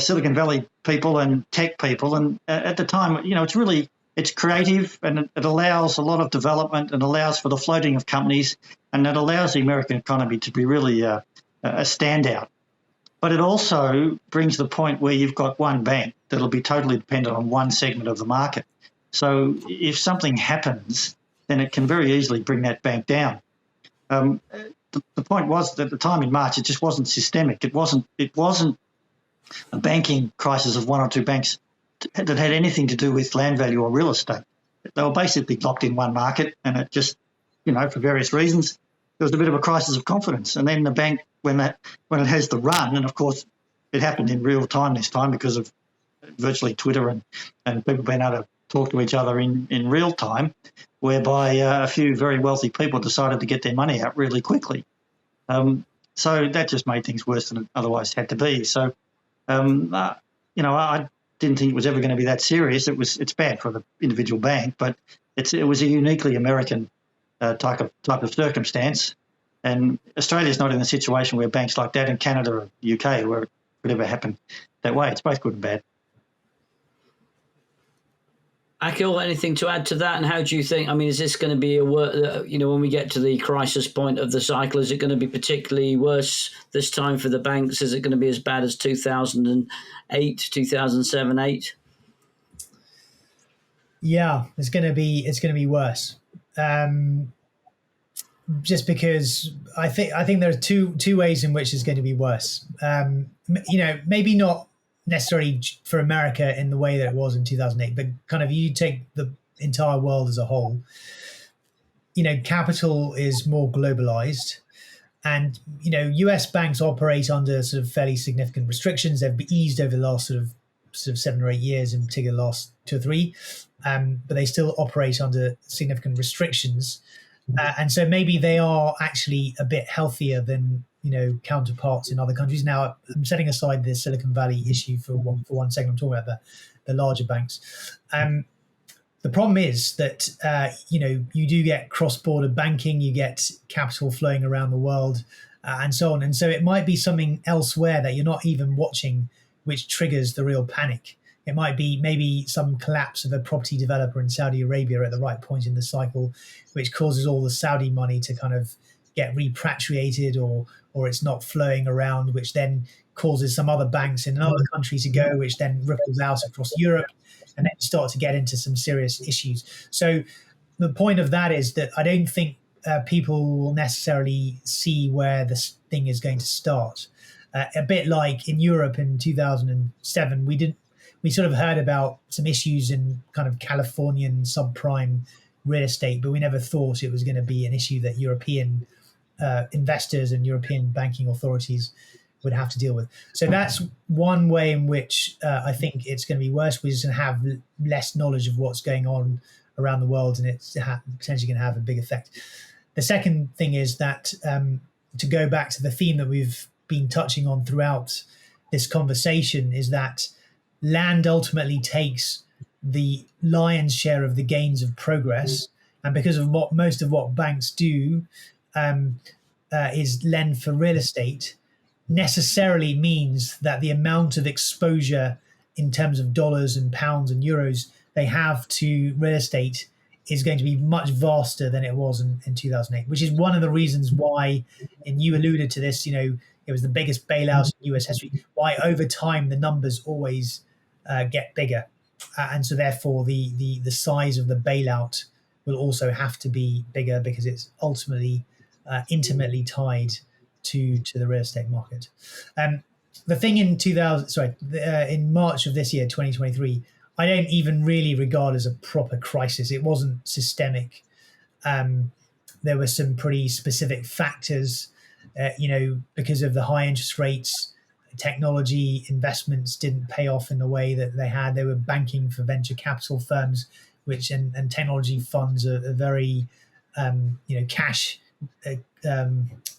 Silicon Valley people and tech people, and at the time, it's creative, and it allows a lot of development and allows for the floating of companies, and it allows the American economy to be really a standout. But it also brings the point where you've got one bank that'll be totally dependent on one segment of the market. So if something happens, then it can very easily bring that bank down. The point was that at the time in March, it just wasn't systemic. It wasn't a banking crisis of one or two banks that had anything to do with land value or real estate. They were basically locked in one market, and it just, for various reasons, there was a bit of a crisis of confidence. And then the bank, when it has the run, and of course it happened in real time this time because of virtually Twitter and people being able to talk to each other in real time, whereby a few very wealthy people decided to get their money out really quickly. So that just made things worse than it otherwise had to be. So, I didn't think it was ever going to be that serious. It's bad for the individual bank, but it was a uniquely American type of circumstance. And Australia's not in a situation where banks like that in Canada or UK where it could ever happen that way. It's both good and bad. Akhil, anything to add to that? And how do you think, is this going to be when we get to the crisis point of the cycle, is it going to be particularly worse this time for the banks? Is it going to be as bad as 2008, 2007, 8? Yeah, it's going to be worse. Just because I think there are two ways in which it's going to be worse. Maybe not necessarily for America in the way that it was in 2008, but kind of you take the entire world as a whole. Capital is more globalized, and US banks operate under sort of fairly significant restrictions. They've been eased over the last sort of 7 or 8 years, in particular the last 2 or 3, but they still operate under significant restrictions. And so maybe they are actually a bit healthier than counterparts in other countries. Now, I'm setting aside the Silicon Valley issue for one second. I'm talking about the larger banks. The problem is that you do get cross-border banking, you get capital flowing around the world, and so on. And so it might be something elsewhere that you're not even watching, which triggers the real panic. It might be maybe some collapse of a property developer in Saudi Arabia at the right point in the cycle, which causes all the Saudi money to kind of get repatriated, or it's not flowing around, which then causes some other banks in another country to go, which then ripples out across Europe, and then you start to get into some serious issues. So the point of that is that I don't think people will necessarily see where this thing is going to start. A bit like in Europe in 2007, we sort of heard about some issues in kind of Californian subprime real estate, but we never thought it was going to be an issue that European investors and European banking authorities would have to deal with. So that's one way in which I think it's going to be worse. We're just going to have less knowledge of what's going on around the world, and it's potentially going to have a big effect. The second thing is that to go back to the theme that we've been touching on throughout this conversation, is that land ultimately takes the lion's share of the gains of progress. And because of most of what banks do is lend for real estate, necessarily means that the amount of exposure in terms of dollars and pounds and euros they have to real estate is going to be much vaster than it was in 2008, which is one of the reasons why, and you alluded to this, it was the biggest bailout in US history, why over time the numbers always get bigger. And so therefore the size of the bailout will also have to be bigger, because it's ultimately intimately tied to the real estate market. The thing in March of this year, 2023, I don't even really regard as a proper crisis. It wasn't systemic. There were some pretty specific factors, because of the high interest rates, technology investments didn't pay off in the way that they had. They were banking for venture capital firms, and technology funds are very cash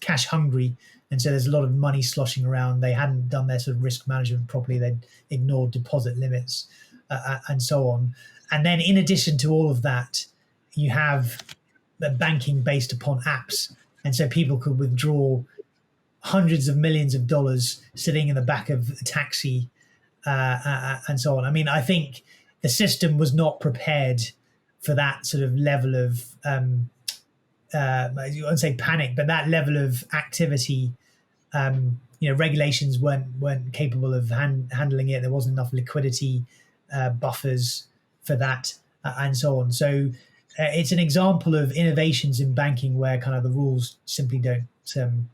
cash hungry, and so there's a lot of money sloshing around. They hadn't done their sort of risk management properly. They'd ignored deposit limits and so on. And then in addition to all of that, you have the banking based upon apps, and so people could withdraw hundreds of millions of dollars sitting in the back of a taxi and so on. I mean, I think the system was not prepared for that sort of level of I wouldn't say panic, but that level of activity. Regulations weren't capable of handling it. There wasn't enough liquidity buffers for that, and so on. So it's an example of innovations in banking where kind of the rules simply don't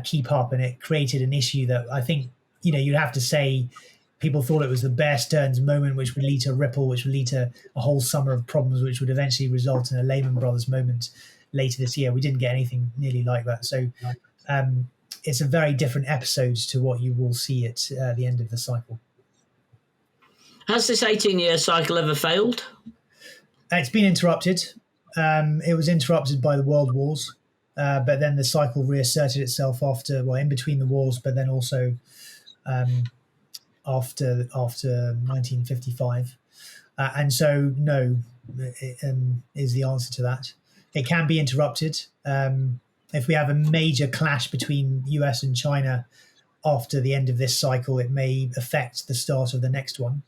keep up, and it created an issue that I think you'd have to say people thought it was the Bear Stearns moment, which would lead to Ripple, which would lead to a whole summer of problems, which would eventually result in a Lehman Brothers moment later this year. We didn't get anything nearly like that. So it's a very different episode to what you will see at the end of the cycle. Has this 18-year cycle ever failed? It's been interrupted. It was interrupted by the world wars, but then the cycle reasserted itself in between the wars, but then also after 1955. And so, no, is the answer to that. It can be interrupted. If we have a major clash between US and China after the end of this cycle, it may affect the start of the next one.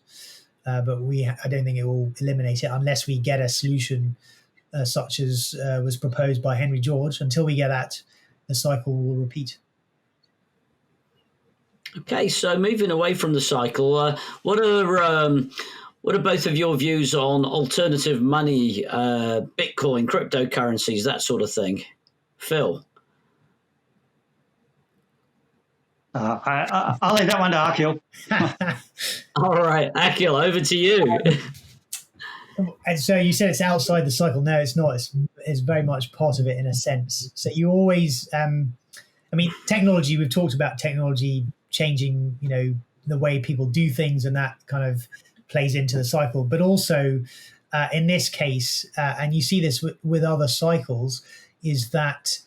But I don't think it will eliminate it unless we get a solution such as was proposed by Henry George. Until we get that, the cycle will repeat. Okay, so moving away from the cycle, what are both of your views on alternative money, Bitcoin, cryptocurrencies, that sort of thing? Phil? I'll leave that one to Akhil. All right, Akhil, over to you. And so you said it's outside the cycle. No, it's not. It's very much part of it in a sense. So you always, technology, we've talked about technology changing, the way people do things, and that kind of plays into the cycle. But also in this case, and you see this with other cycles, is that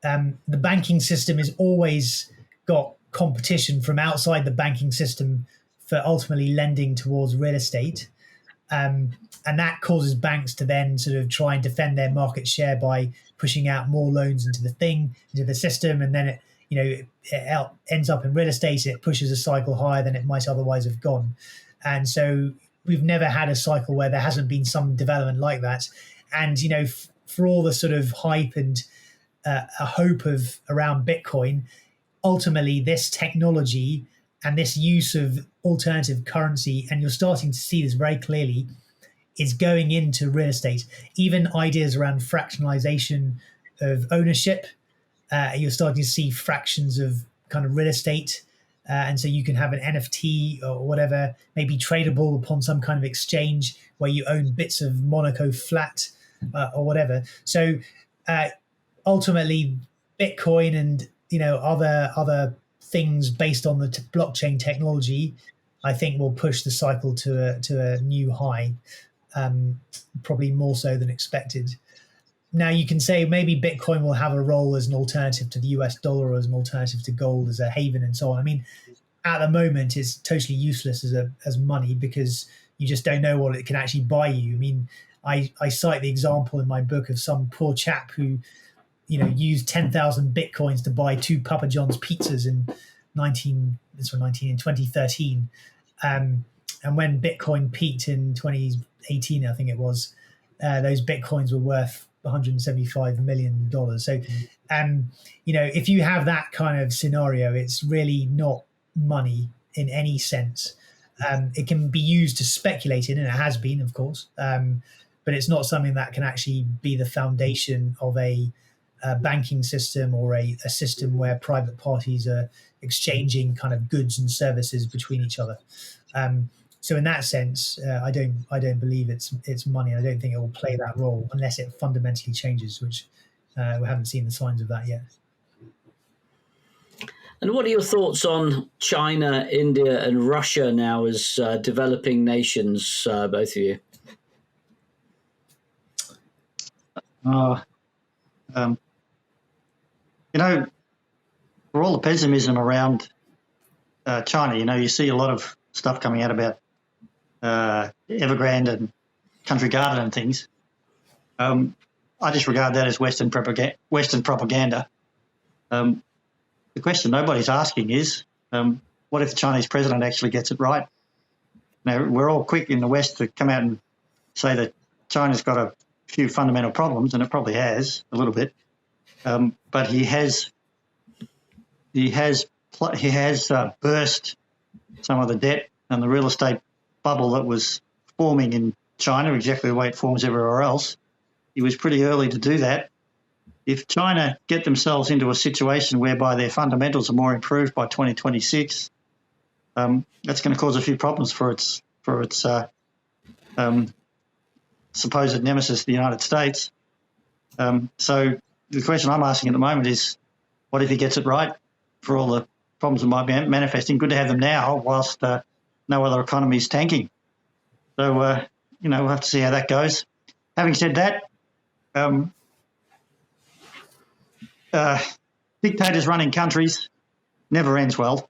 the banking system has always got competition from outside the banking system for ultimately lending towards real estate. And that causes banks to then sort of try and defend their market share by pushing out more loans into the system. And then it ends up in real estate. It pushes a cycle higher than it might otherwise have gone. And so we've never had a cycle where there hasn't been some development like that. And, for all the sort of hype and a hope around Bitcoin, ultimately this technology and this use of alternative currency, and you're starting to see this very clearly, is going into real estate. Even ideas around fractionalization of ownership, you're starting to see fractions of kind of real estate. And so you can have an NFT or whatever, maybe tradable upon some kind of exchange where you own bits of Monaco flat or whatever. So ultimately, Bitcoin and other things based on the blockchain technology, I think will push the cycle to a new high, probably more so than expected. Now you can say maybe Bitcoin will have a role as an alternative to the US dollar, or as an alternative to gold, as a haven and so on. I mean, at the moment it's totally useless as money because you just don't know what it can actually buy you. I mean, I cite the example in my book of some poor chap who used 10,000 Bitcoins to buy 2 Papa John's pizzas in 2013. And when Bitcoin peaked in 2018, I think it was, those Bitcoins were worth $175 million. So, if you have that kind of scenario, it's really not money in any sense. It can be used to speculate in, and it has been, of course, but it's not something that can actually be the foundation of a banking system or a system where private parties are exchanging kind of goods and services between each other. So in that sense, I don't believe it's money. I don't think it will play that role unless it fundamentally changes, which we haven't seen the signs of that yet. And what are your thoughts on China, India, and Russia now as developing nations, both of you? Uh, um, you know, for all the pessimism around China, you see a lot of stuff coming out about Evergrande and Country Garden and things. I just regard that as Western propaganda. The question nobody's asking is, what if the Chinese president actually gets it right? Now, we're all quick in the West to come out and say that China's got a few fundamental problems, and it probably has a little bit. But he has burst some of the debt and the real estate bubble that was forming in China, exactly the way it forms everywhere else. He was pretty early to do that. If China get themselves into a situation whereby their fundamentals are more improved by 2026, that's going to cause a few problems for its supposed nemesis, the United States. So the question I'm asking at the moment is, what if he gets it right for all the problems that might be manifesting? Good to have them now whilst no other economy is tanking. So, we'll have to see how that goes. Having said that, dictators running countries never ends well.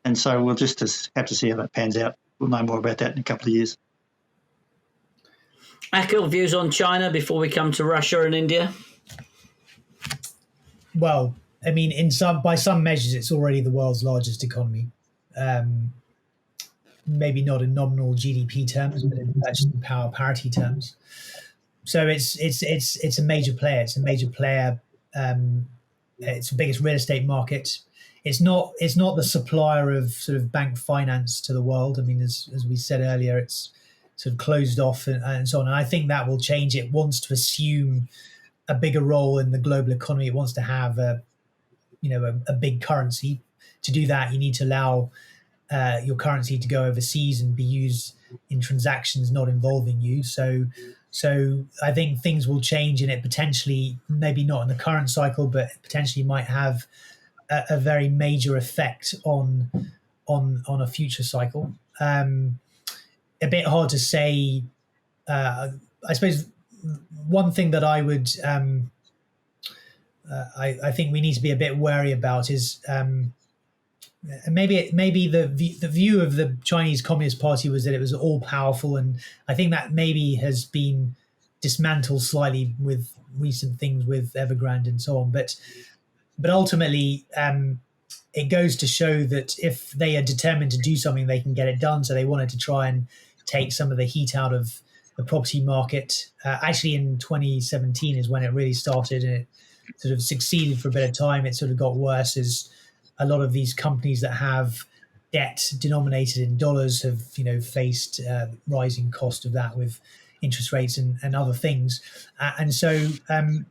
And so we'll just have to see how that pans out. We'll know more about that in a couple of years. Akhil, views on China before we come to Russia and India? Well, I mean, by some measures, it's already the world's largest economy. Maybe not in nominal GDP terms, but in purchasing power parity terms. So it's a major player. It's a major player. It's the biggest real estate market. It's not the supplier of sort of bank finance to the world. I mean, as we said earlier, it's sort of closed off and so on. And I think that will change. It wants to assume a bigger role in the global economy. It wants to have a big currency. To do that, you need to allow your currency to go overseas and be used in transactions not involving you. So I think things will change in it potentially, maybe not in the current cycle, but potentially might have a very major effect on a future cycle. A bit hard to say. I suppose one thing that I would I think we need to be a bit wary about is maybe the view of the Chinese Communist Party was that it was all powerful, and I think that maybe has been dismantled slightly with recent things with Evergrande and so on. But ultimately, it goes to show that if they are determined to do something, they can get it done. So they wanted to try and take some of the heat out of the property market. Actually, in 2017 is when it really started, and it sort of succeeded for a bit of time. It sort of got worse as a lot of these companies that have debt denominated in dollars have, faced rising cost of that with interest rates and other things. And so a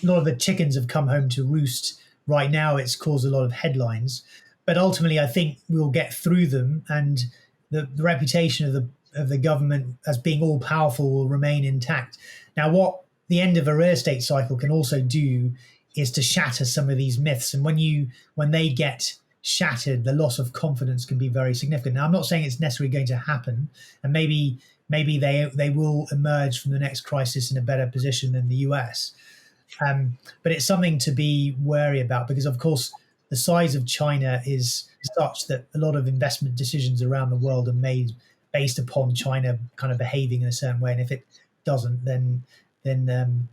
lot of the chickens have come home to roost right now. It's caused a lot of headlines, but ultimately I think we'll get through them, and the reputation of the government as being all powerful will remain intact. Now, what the end of a real estate cycle can also do is to shatter some of these myths. And when they get shattered, the loss of confidence can be very significant. Now, I'm not saying it's necessarily going to happen, and maybe they will emerge from the next crisis in a better position than the US. But it's something to be wary about, because, of course, the size of China is such that a lot of investment decisions around the world are made based upon China kind of behaving in a certain way. And if it doesn't, then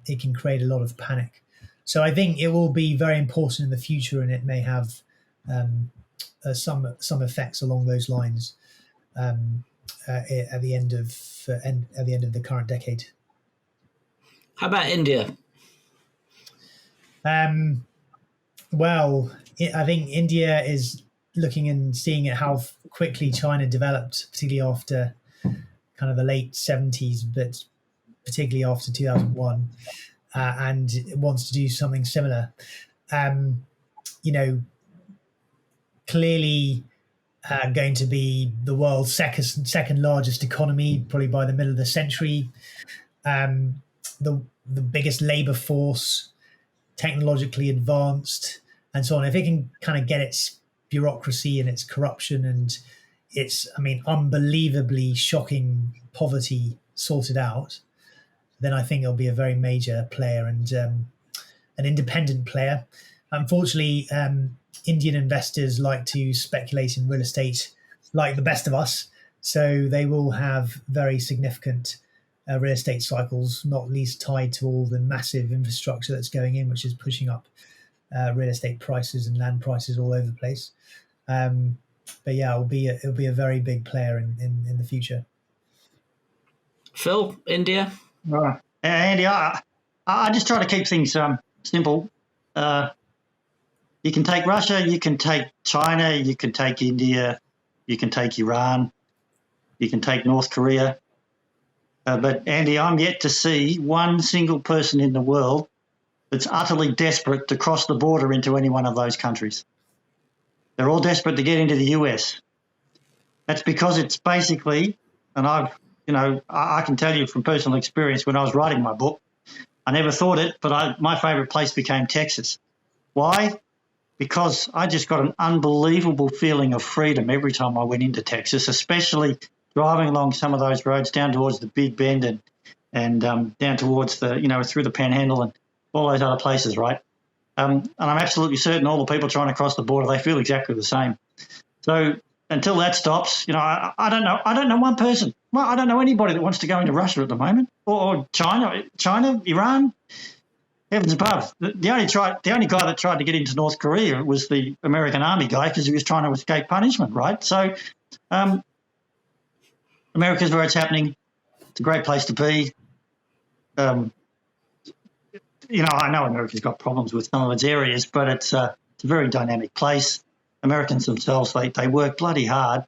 it can create a lot of panic. So I think it will be very important in the future, and it may have some effects along those lines at the end of the current decade. How about India? Well, I think India is looking and seeing at how quickly China developed, particularly after kind of the late 70s, but particularly after 2001, and it wants to do something similar. Clearly going to be the world's second largest economy, probably by the middle of the century. The biggest labor force, technologically advanced, and so on. If it can kind of get its bureaucracy and its corruption and its, unbelievably shocking poverty sorted out, then I think it'll be a very major player and an independent player. Unfortunately, Indian investors like to speculate in real estate like the best of us, so they will have very significant real estate cycles, not least tied to all the massive infrastructure that's going in, which is pushing up real estate prices and land prices all over the place. But yeah, it'll be a very big player in the future. Phil, India? Right. Andy, I just try to keep things simple. You can take Russia, you can take China, you can take India, you can take Iran, you can take North Korea. But Andy, I'm yet to see one single person in the world that's utterly desperate to cross the border into any one of those countries. They're all desperate to get into the US. That's because it's basically, and I can tell you from personal experience, when I was writing my book, I never thought it, but my favourite place became Texas. Why? Because I just got an unbelievable feeling of freedom every time I went into Texas, especially driving along some of those roads down towards the Big Bend and down towards through the Panhandle and all those other places, right? And I'm absolutely certain all the people trying to cross the border, they feel exactly the same. So until that stops, I don't know. I don't know one person. Well, I don't know anybody that wants to go into Russia at the moment, or China, Iran. Heavens above. The only guy that tried to get into North Korea was the American Army guy because he was trying to escape punishment, right? So America's where it's happening. It's a great place to be. I know America's got problems with some of its areas, but it's a very dynamic place. Americans themselves, they work bloody hard.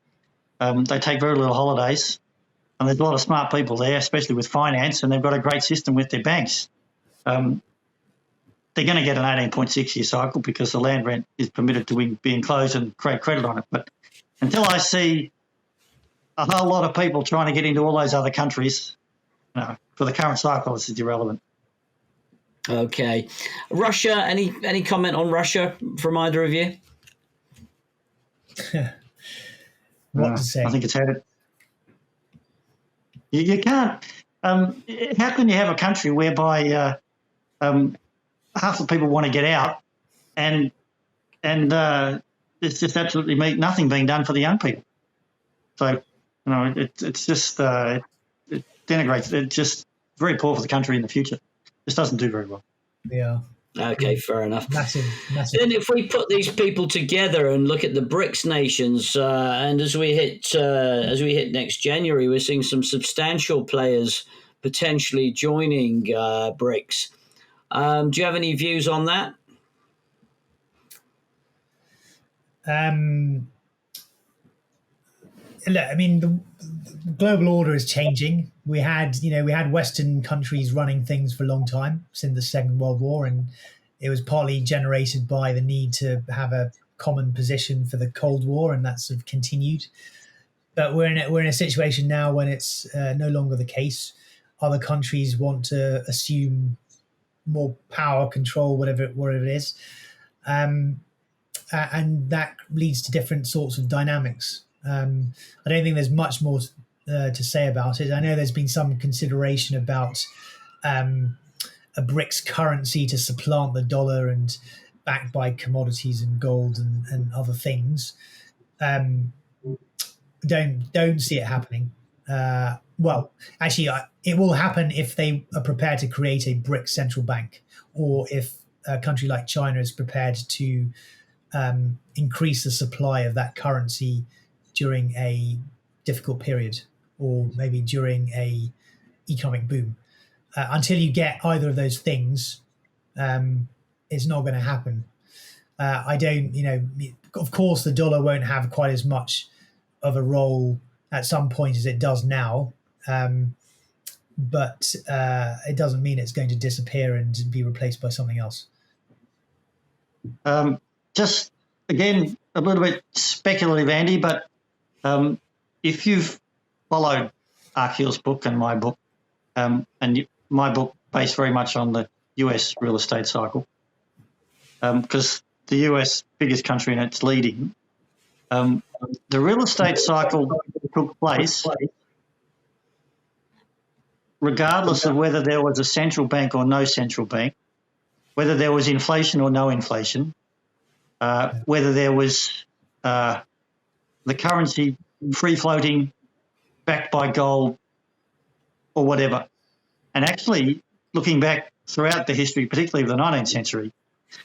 They take very little holidays, and there's a lot of smart people there, especially with finance, and they've got a great system with their banks. They're going to get an 18.6-year cycle because the land rent is permitted to be enclosed and create credit on it. But until I see a whole lot of people trying to get into all those other countries, for the current cycle, this is irrelevant. Okay. Russia, any comment on Russia from either of you? What to say? I think it's had it. You can't. How can you have a country whereby half the people want to get out, and there's just absolutely nothing being done for the young people? So it's just it denigrates. It's just very poor for the country in the future. This doesn't do very well. Yeah. Okay, fair enough. Massive. Then if we put these people together and look at the BRICS nations, and as we hit next January, we're seeing some substantial players potentially joining BRICS. Do you have any views on that? Look, I mean, the global order is changing. We had Western countries running things for a long time since the Second World War, and it was partly generated by the need to have a common position for the Cold War, and that's sort of continued. But we're in a situation now when it's no longer the case. Other countries want to assume more power, control, whatever it is, and that leads to different sorts of dynamics. I don't think there's much more to say about it. I know there's been some consideration about a BRICS currency to supplant the dollar and backed by commodities and gold and other things. Don't see it happening. Well, actually, it will happen if they are prepared to create a BRICS central bank, or if a country like China is prepared to increase the supply of that currency during a difficult period, or maybe during a economic boom. Until you get either of those things, it's not going to happen. Of course, the dollar won't have quite as much of a role at some point as it does now, but it doesn't mean it's going to disappear and be replaced by something else. Just, again, a little bit speculative, Andy, but if you've followed Akhil's book and my book, my book based very much on the US real estate cycle, because the US, biggest country and it's leading, the real estate cycle took place regardless of whether there was a central bank or no central bank, whether there was inflation or no inflation, whether there was the currency free-floating, backed by gold or whatever. And actually, looking back throughout the history, particularly of the 19th century,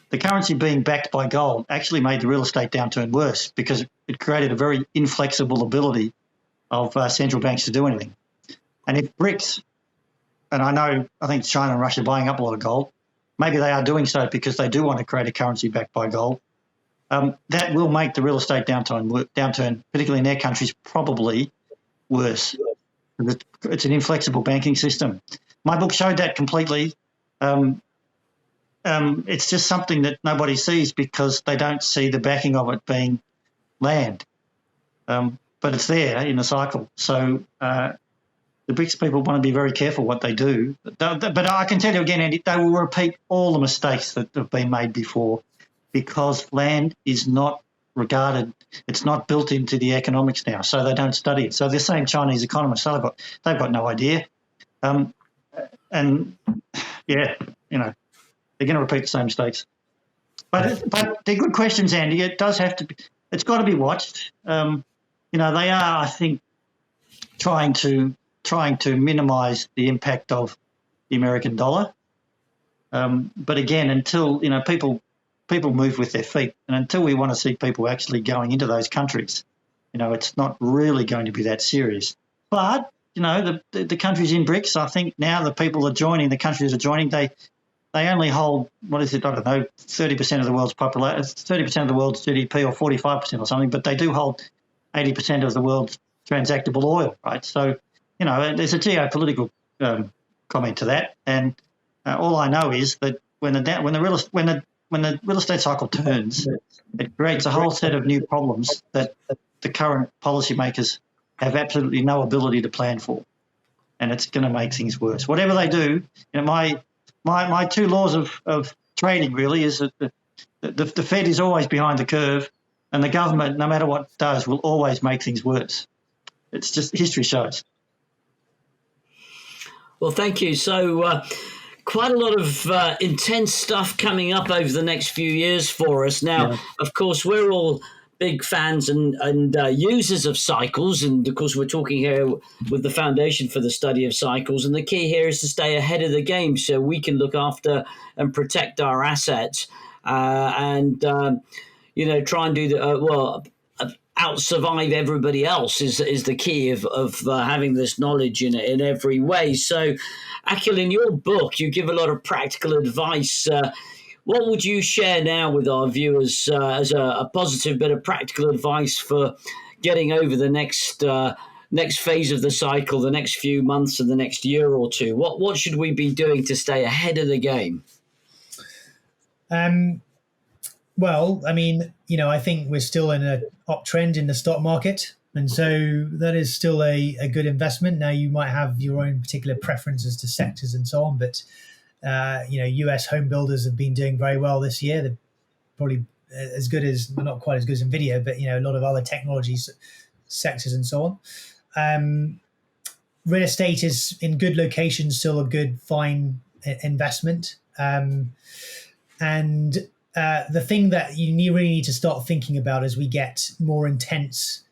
the currency being backed by gold actually made the real estate downturn worse because it created a very inflexible ability of central banks to do anything. And if BRICS, and I think China and Russia are buying up a lot of gold, maybe they are doing so because they do want to create a currency backed by gold. That will make the real estate downturn, particularly in their countries, probably worse. It's an inflexible banking system. My book showed that completely. It's just something that nobody sees because they don't see the backing of it being land. But it's there in the cycle. So the BRICS people want to be very careful what they do. But I can tell you again, Andy, they will repeat all the mistakes that have been made before because land is not regarded, it's not built into the economics now, so they don't study it. So the same Chinese economists, they've got no idea. And, yeah, you know, they're going to repeat the same mistakes. But they're good questions, Andy. It does have to be, it's got to be watched. You know, they are, I think, trying to minimise the impact of the American dollar. But again, until, you know, people move with their feet, and until we want to see people actually going into those countries, you know, it's not really going to be that serious. But, you know, the countries in BRICS, I think now the people are joining, the countries are joining, they only hold, what is it, I don't know, 30% of the world's population, 30% of the world's GDP or 45% or something, but they do hold 80% of the world's transactable oil, right? So, you know, there's a geopolitical comment to that, and all I know is that when the real estate cycle turns, it creates a whole set of new problems that the current policymakers have absolutely no ability to plan for, and it's going to make things worse. Whatever they do, you know, my two laws of trading really is that the Fed is always behind the curve, and the government, no matter what it does, will always make things worse. It's just history shows. Well, thank you. So quite a lot of intense stuff coming up over the next few years for us. Now, Of course, we're all big fans and users of cycles. And, of course, we're talking here with the Foundation for the Study of Cycles. And the key here is to stay ahead of the game so we can look after and protect our assets you know, try and do out-survive everybody else is the key of having this knowledge in every way. So, Akhil, in your book, you give a lot of practical advice. What would you share now with our viewers as a positive bit of practical advice for getting over the next phase of the cycle, the next few months and the next year or two? What should we be doing to stay ahead of the game? Well, I mean, you know, I think we're still in an uptrend in the stock market. And so that is still a good investment. Now, you might have your own particular preferences to sectors and so on. But, you know, US home builders have been doing very well this year. They're probably as good as, well, not quite as good as NVIDIA, but, you know, a lot of other technologies sectors and so on. Real estate is in good locations, still a good, fine investment. The thing that you really need to start thinking about as we get more intense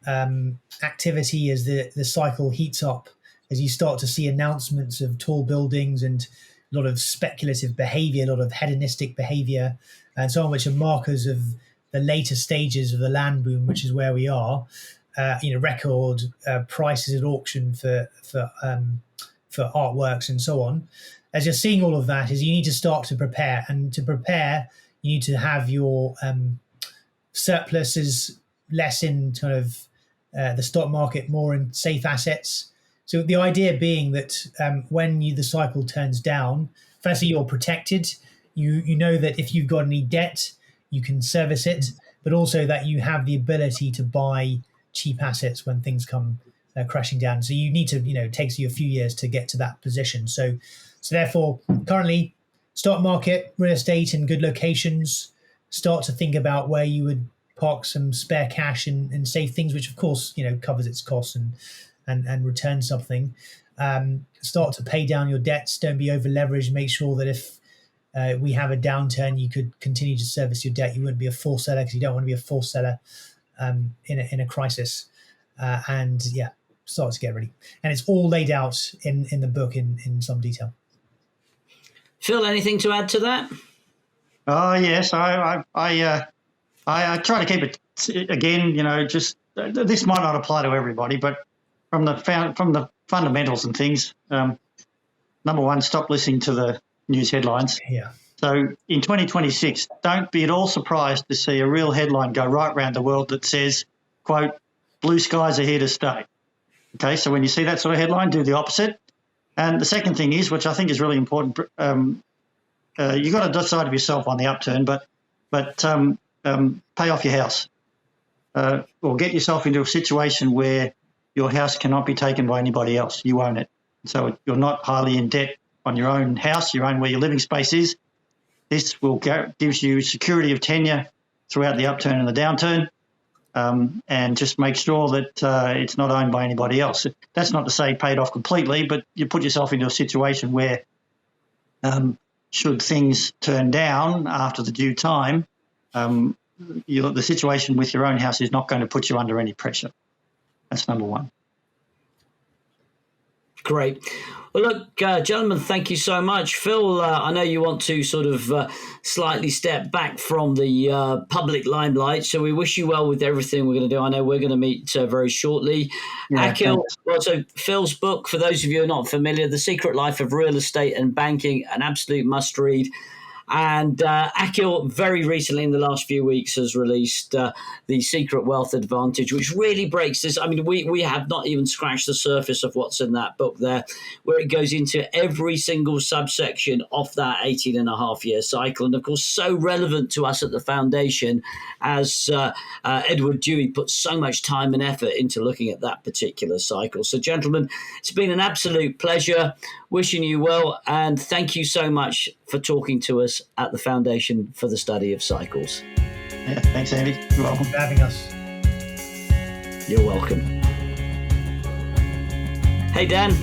activity as the cycle heats up, as you start to see announcements of tall buildings and a lot of speculative behavior, a lot of hedonistic behavior and so on, which are markers of the later stages of the land boom, which is where we are. You know, record prices at auction for artworks and so on. As you're seeing all of that, is you need to start to prepare, and to prepare, you need to have your surpluses less in kind of the stock market, more in safe assets. So the idea being that when the cycle turns down, firstly, you're protected. You know that if you've got any debt, you can service it, but also that you have the ability to buy cheap assets when things come crashing down. So you need to, you know, it takes you a few years to get to that position. So therefore, currently, stock market, real estate in good locations, start to think about where you would park some spare cash and save things, which of course, you know, covers its costs and return something. Start to pay down your debts. Don't be over leveraged. Make sure that if we have a downturn, you could continue to service your debt. You wouldn't be a forced seller, because you don't want to be a forced seller in a crisis. And yeah, start to get ready. And it's all laid out in the book in some detail. Phil, anything to add to that? Oh yes, I try to keep it again. Just this might not apply to everybody, but from the fundamentals and things. Number one, stop listening to the news headlines. Yeah. So in 2026, don't be at all surprised to see a real headline go right around the world that says, quote, "Blue skies are here to stay." Okay, so when you see that sort of headline, do the opposite. And the second thing is, which I think is really important, you've got to decide of yourself on the upturn, but pay off your house, or get yourself into a situation where your house cannot be taken by anybody else. You own it. So you're not highly in debt on your own house, your own where your living space is. This gives you security of tenure throughout the upturn and the downturn, and just make sure that it's not owned by anybody else. That's not to say pay it off completely, but you put yourself into a situation where should things turn down after the due time, the situation with your own house is not going to put you under any pressure. That's number one. Great. Well, look, gentlemen, thank you so much. Phil, I know you want to sort of slightly step back from the public limelight, so we wish you well with everything we're going to do. I know we're going to meet very shortly. Yeah, Akhil, so Phil's book, for those of you who are not familiar, The Secret Life of Real Estate and Banking, an absolute must-read. And Akhil, very recently in the last few weeks, has released The Secret Wealth Advantage, which really breaks this. I mean, we have not even scratched the surface of what's in that book there, where it goes into every single subsection of that 18-and-a-half-year cycle. And, of course, so relevant to us at the foundation, as Edward Dewey put so much time and effort into looking at that particular cycle. So, gentlemen, it's been an absolute pleasure. Wishing you well, and thank you so much for talking to us at the Foundation for the Study of Cycles. Yeah, thanks, Andy. You're welcome. For having us. You're welcome. Hey, Dan.